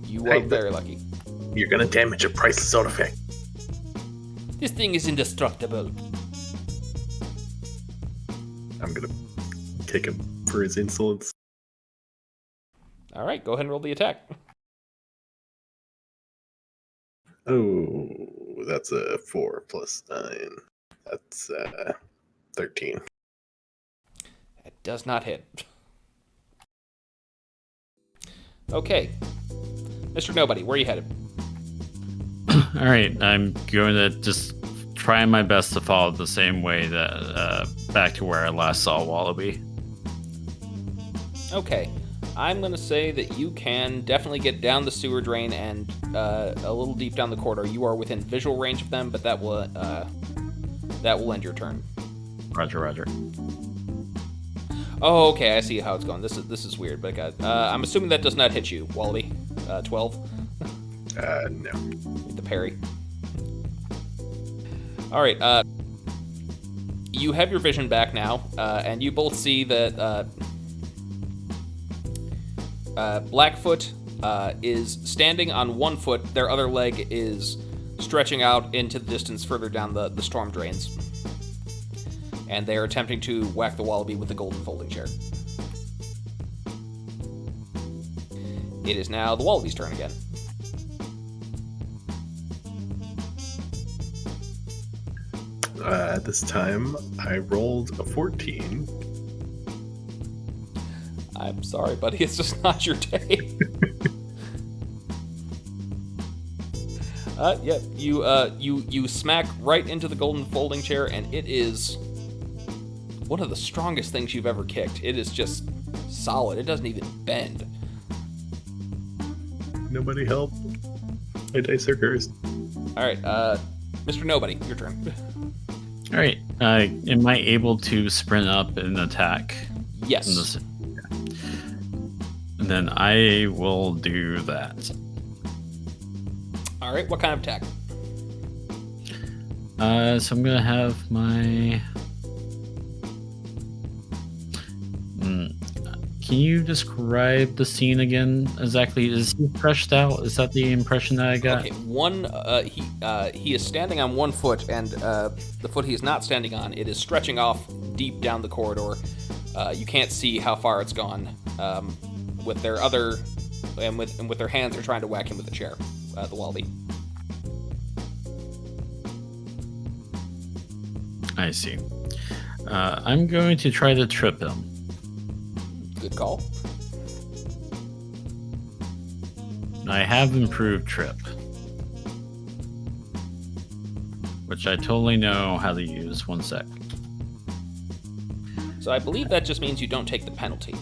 You are very lucky. You're gonna damage a priceless artifact. This thing is indestructible. I'm gonna kick him for his insolence. All right, go ahead and roll the attack. Oh, that's a 4 plus 9. That's 13. It does not hit. Okay. Mr. Nobody, where are you headed? All right, I'm going to just try my best to follow the same way that back to where I last saw Wallaby. Okay. I'm going to say that you can definitely get down the sewer drain and a little deep down the corridor. You are within visual range of them, but that will end your turn. Roger. Oh, okay, I see how it's going. This is weird, but I'm assuming that does not hit you, Wallaby. 12? No. The parry. All right, you have your vision back now, and you both see that Blackfoot is standing on one foot. Their other leg is stretching out into the distance further down the storm drains. And they are attempting to whack the Wallaby with the golden folding chair. It is now the Wallaby's turn again. This time, I rolled a 14. I'm sorry, buddy. It's just not your day. Yeah, you smack right into the golden folding chair, and it is one of the strongest things you've ever kicked. It is just solid. It doesn't even bend. Nobody help. My dice are cursed. All right, Mr. Nobody, your turn. All right, am I able to sprint up and attack? Yes. And then I will do that. All right, what kind of attack? So I'm gonna have my. Can you describe the scene again exactly? Is he stretched out? Is that the impression that I got? Okay, he is standing on one foot, and the foot he is not standing on, it is stretching off deep down the corridor. You can't see how far it's gone. With their other, and with their hands, they're trying to whack him with the chair, the Wallaby. I see. I'm going to try to trip him. Good call. I have improved trip, which I totally know how to use. One sec. So I believe that just means you don't take the penalty.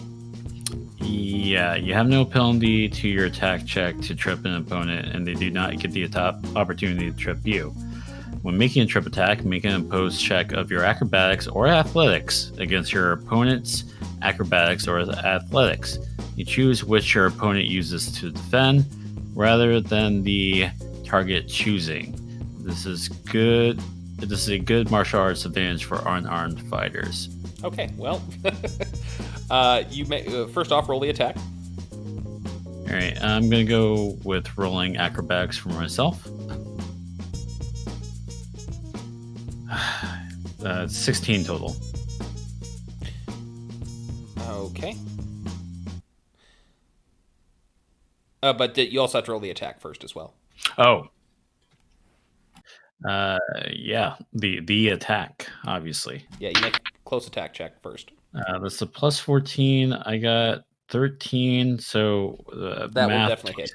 Yeah, you have no penalty to your attack check to trip an opponent, and they do not get the opportunity to trip you. When making a trip attack, make an opposed check of your acrobatics or athletics against your opponent's acrobatics or athletics. You choose which your opponent uses to defend, rather than the target choosing. This is good. This is a good martial arts advantage for unarmed fighters. Okay, well, you may first off roll the attack. All right, I'm gonna go with rolling acrobatics for myself. 16 total. Okay. But you also have to roll the attack first as well. Oh. Yeah, the attack, obviously. Yeah, you make a close attack check first. That's a plus 14. I got 13, so that will definitely hit.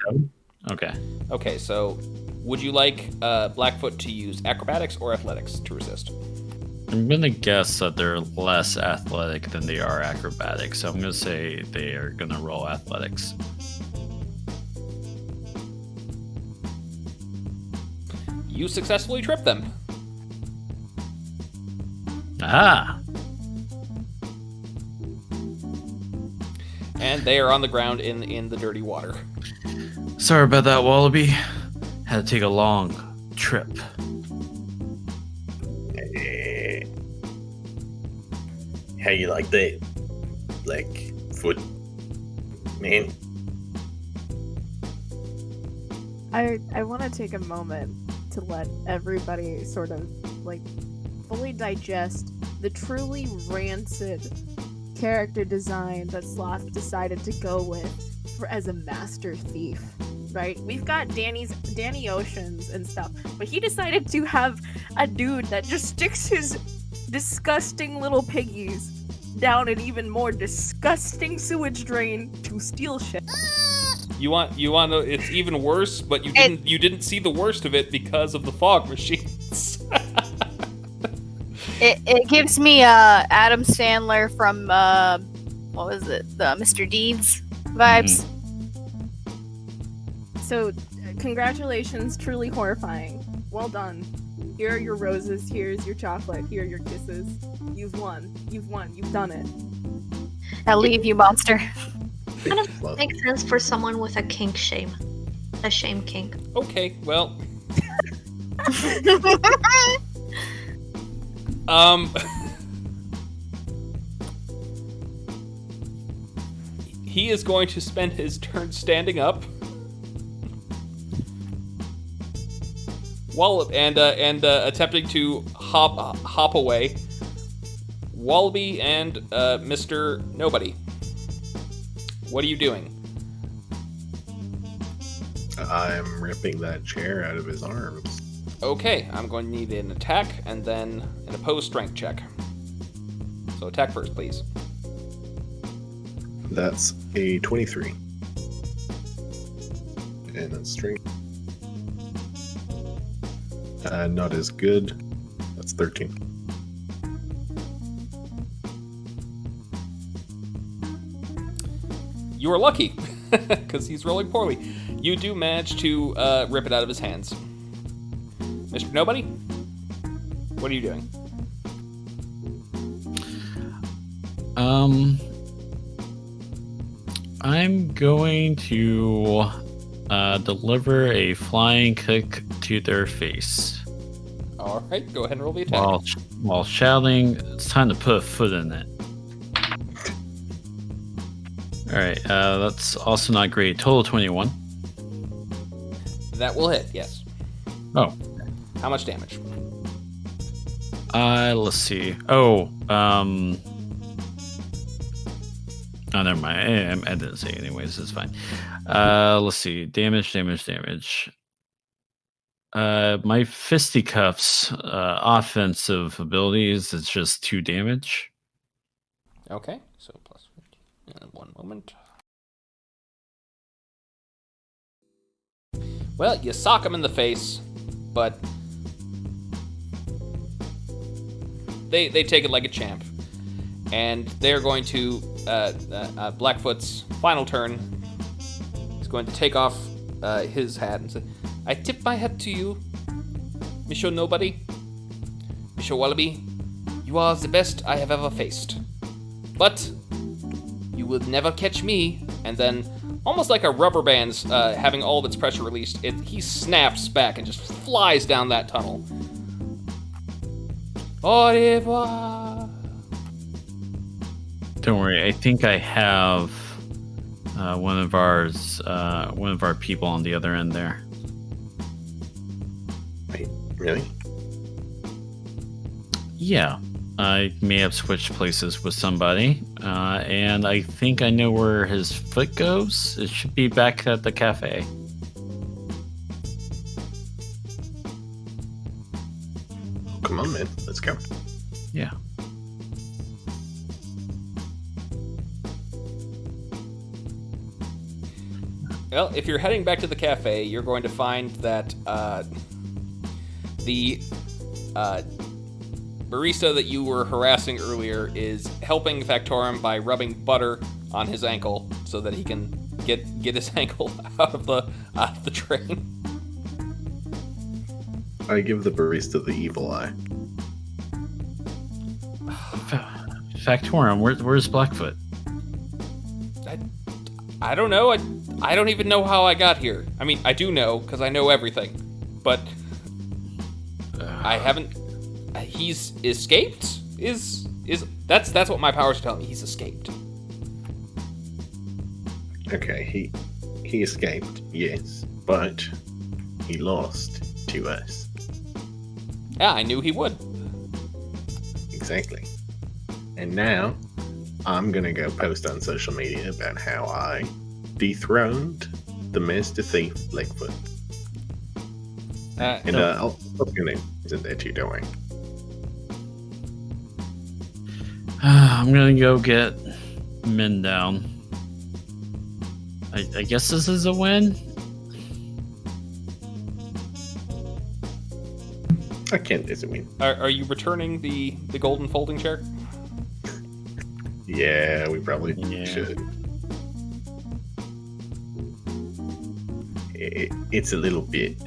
Okay. Okay, so would you like Blackfoot to use acrobatics or athletics to resist? I'm gonna guess that they're less athletic than they are acrobatic, so I'm gonna say they are gonna roll athletics. You successfully trip them. Ah! And they are on the ground in the dirty water. Sorry about that, Wallaby. Had to take a long trip. How you like that? Like, foot, man? I want to take a moment to let everybody sort of like fully digest the truly rancid character design that Sloth decided to go with as a master thief. Right? We've got Danny Oceans and stuff, but he decided to have a dude that just sticks his disgusting little piggies down an even more disgusting sewage drain to steal shit. You want to, it's even worse, but you didn't see the worst of it because of the fog machines. It gives me Adam Sandler from what was it? The Mr. Deeds vibes. So, congratulations, truly horrifying. Well done. Here are your roses, here's your chocolate, here are your kisses. You've won, you've done it. I'll leave you, monster. Kind of makes sense for someone with a kink shame. A shame kink. Okay, well. He is going to spend his turn standing up. And attempting to hop away. Wallaby and Mr. Nobody. What are you doing? I'm ripping that chair out of his arms. Okay, I'm going to need an attack and then an opposed strength check. So attack first, please. That's a 23. And that's strength. Not as good. That's 13. You are lucky, because he's rolling poorly. You do manage to rip it out of his hands. Mr. Nobody? What are you doing? I'm going to deliver a flying kick to their face. All right, go ahead and roll the attack. While shouting, it's time to put a foot in it. All right, that's also not great. Total 21. That will hit, yes. Oh. How much damage? Let's see. Oh, never mind. I didn't say anyways. It's fine. Let's see. Damage. My fisticuffs offensive abilities, it's just 2 damage. Okay, so plus 15. One moment. Well, you sock him in the face, but they take it like a champ. And they're going to, Blackfoot's final turn, is going to take off his hat and say, I tip my hat to you, Monsieur Nobody, Monsieur Wallaby. You are the best I have ever faced. But you will never catch me. And then, almost like a rubber band's having all of its pressure released, he snaps back and just flies down that tunnel. Au revoir. Don't worry, I think I have one of our people on the other end there. Wait, really? Yeah, I may have switched places with somebody, and I think I know where his foot goes. It should be back at the cafe. Come on, man. Let's go. Yeah. Well, if you're heading back to the cafe, you're going to find that the barista that you were harassing earlier is helping Factorum by rubbing butter on his ankle so that he can get his ankle out of the train. I give the barista the evil eye. Factorum, where's Blackfoot? I don't know. I don't even know how I got here. I mean, I do know because I know everything, but I haven't. He's escaped. That's what my powers tell me. He's escaped. Okay, he escaped, yes, but he lost to us. Yeah, I knew he would. Exactly. And now, I'm gonna go post on social media about how I dethroned the Master Thief Blackfoot. I'll put your name in there too, don't worry. I'm gonna go get Min down. I guess this is a win. I can't as a win. Are you returning the golden folding chair? Yeah, we probably should. It's a little bit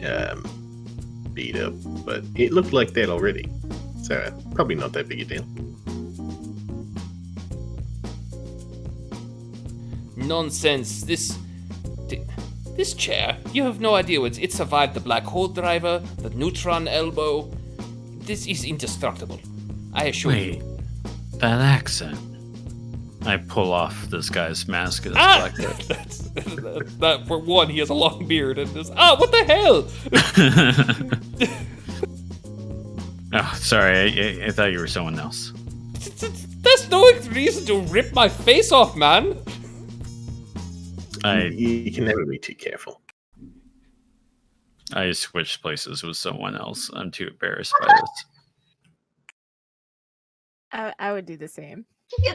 beat up, but it looked like that already. So probably not that big a deal. Nonsense. This chair, you have no idea what it survived the black hole driver, the neutron elbow. This is indestructible. I assure you. Wait, that accent. I pull off this guy's mask as Blackfoot. that for one, he has a long beard and just what the hell? Oh, sorry, I thought you were someone else. That's no reason to rip my face off, man. You can never be too careful. I switched places with someone else. I'm too embarrassed by this. I would do the same. Yeah,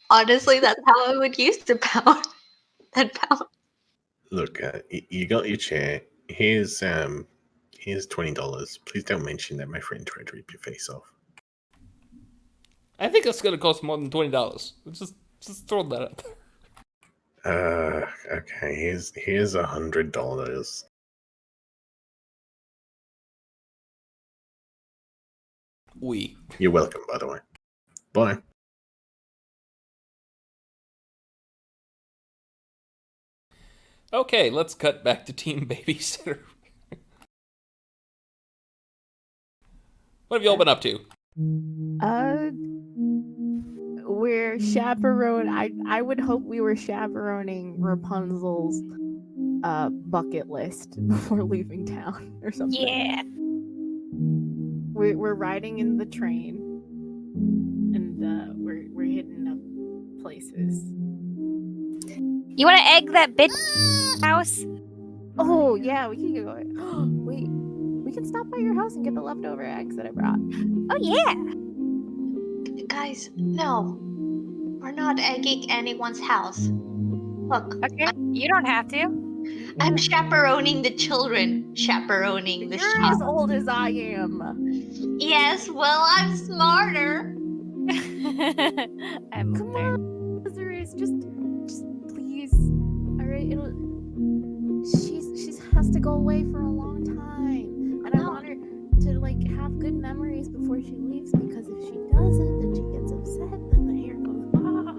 honestly, that's how I would use the power. That power. Look, you got your chair. Here's $20. Please don't mention that my friend tried to rip your face off. I think that's gonna cost more than $20. Just throw that out there. Okay, here's $100. You're welcome, by the way. Bye. Okay, let's cut back to Team Babysitter. What have y'all been up to? We're chaperone. I would hope we were chaperoning Rapunzel's bucket list before leaving town or something. Yeah. We're riding in the train, and we're hitting up places. You want to egg that bitch house? Oh yeah, we can go. We can stop by your house and get the leftover eggs that I brought. Oh yeah. Guys, no. We're not egging anyone's house. Look. Okay, you don't have to. I'm chaperoning the children. Chaperoning the You're as old as I am. Yes, well, I'm smarter. I'm Come there. on, Lazarus, just please. All right, she has to go away for a long time, and I want her to have good memories before she leaves, because if she doesn't, then she gets upset, then the hair goes off.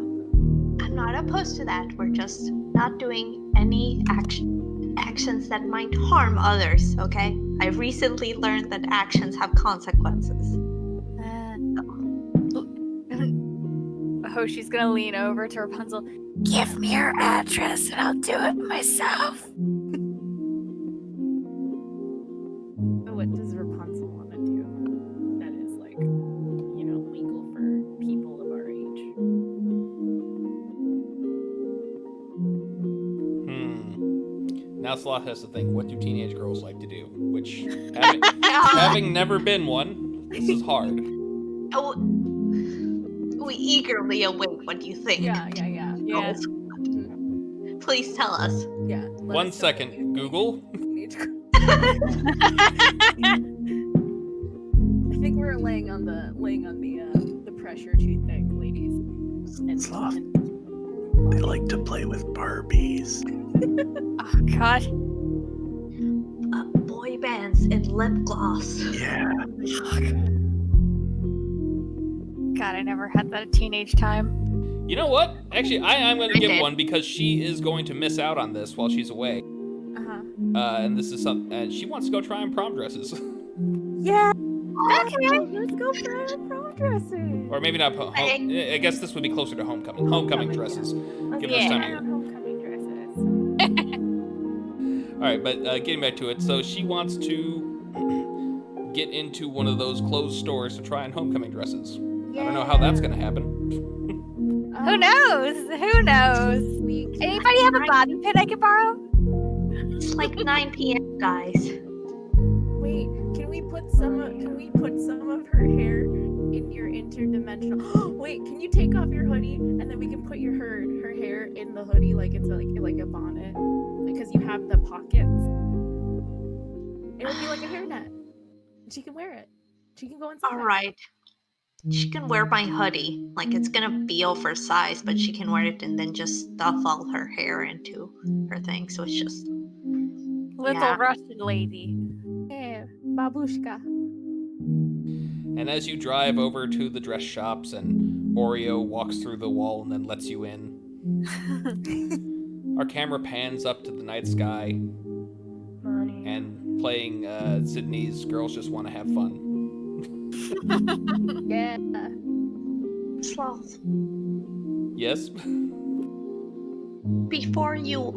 I'm not opposed to that. We're just not doing any actions that might harm others, okay? I've recently learned that actions have consequences. Hoshi's gonna lean over to Rapunzel. Give me your address and I'll do it myself. What does Rapunzel want to do that is legal for people of our age? Now Sloth has to think, what do teenage girls like to do? Which, having never been one, this is hard. Oh, we eagerly await what you think. Yeah. Please tell us. Yeah. 1 second, Google. I think we're laying on the pressure too thick, ladies. And Sloth. They like to play with Barbies. Oh god. Boy bands and lip gloss. Yeah. God, I never had that at teenage time. You know what? Actually, I'm going to give did. one because she is going to miss out on this while she's away. And this is something. And she wants to go try on prom dresses, Yeah. Okay. Let's go for our prom dresses. or maybe not. I guess this would be closer to homecoming. Homecoming dresses. Give this time of year. Homecoming dresses. All right, but getting back to it, so she wants to get into one of those closed stores to try on homecoming dresses. I don't know how that's going to happen. Who knows? Who knows? Anybody have a bobby pin I can borrow? It's like 9 p.m., guys. Wait, can we put some of her hair in your interdimensional? Wait, can you take off your hoodie and then we can put her hair in the hoodie like it's like a bonnet because you have the pockets. It'll be like a hairnet. She can wear it. She can go inside. All right. She can wear my hoodie. Like, it's gonna be oversized, but she can wear it and then just stuff all her hair into her thing. So it's just Little Russian lady. Yeah, babushka. And as you drive over to the dress shops and Oreo walks through the wall and then lets you in, our camera pans up to the night sky and playing Sydney's Girls Just Want to Have Fun. Yeah. Sloth. Yes? Before you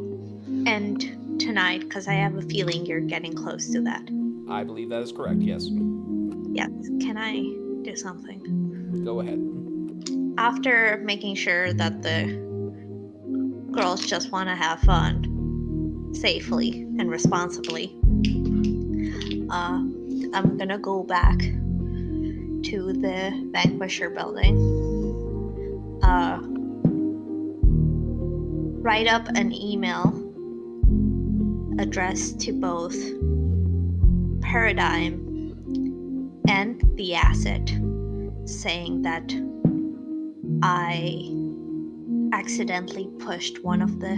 end tonight, because I have a feeling you're getting close to that. I believe that is correct, yes. Yes. Can I do something? Go ahead. After making sure that the girls just want to have fun safely and responsibly, I'm gonna go back to the Vanquisher building, write up an email addressed to both Paradigm and the Acid, saying that I accidentally pushed one of the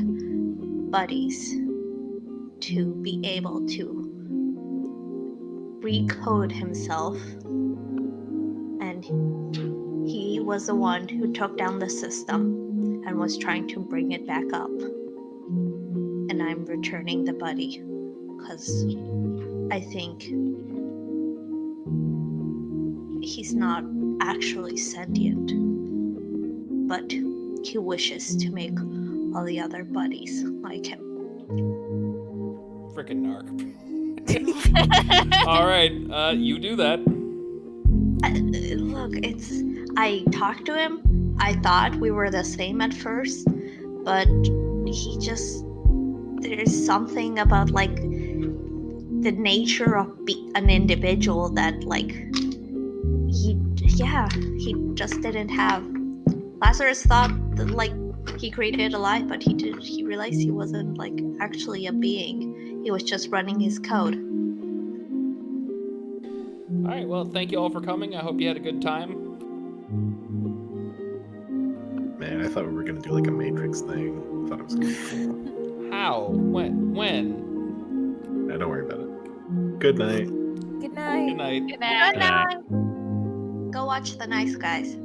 buddies to be able to recode himself, and he was the one who took down the system and was trying to bring it back up. And I'm returning the buddy because I think he's not actually sentient, but he wishes to make all the other buddies like him. Frickin' narc. Alright, you do that. Look, I talked to him. I thought we were the same at first, but there's something about, like, the nature of an individual that, like, he just didn't have. Lazarus thought that, like, he created a life, but he realized he wasn't, like, actually a being. He was just running his code. Alright, well, thank you all for coming. I hope you had a good time. Man, I thought we were gonna do like a Matrix thing. I thought it was gonna be cool. How? When? Nah, don't worry about it. Good night. Good night. Good night. Good night. Go watch The Nice Guys.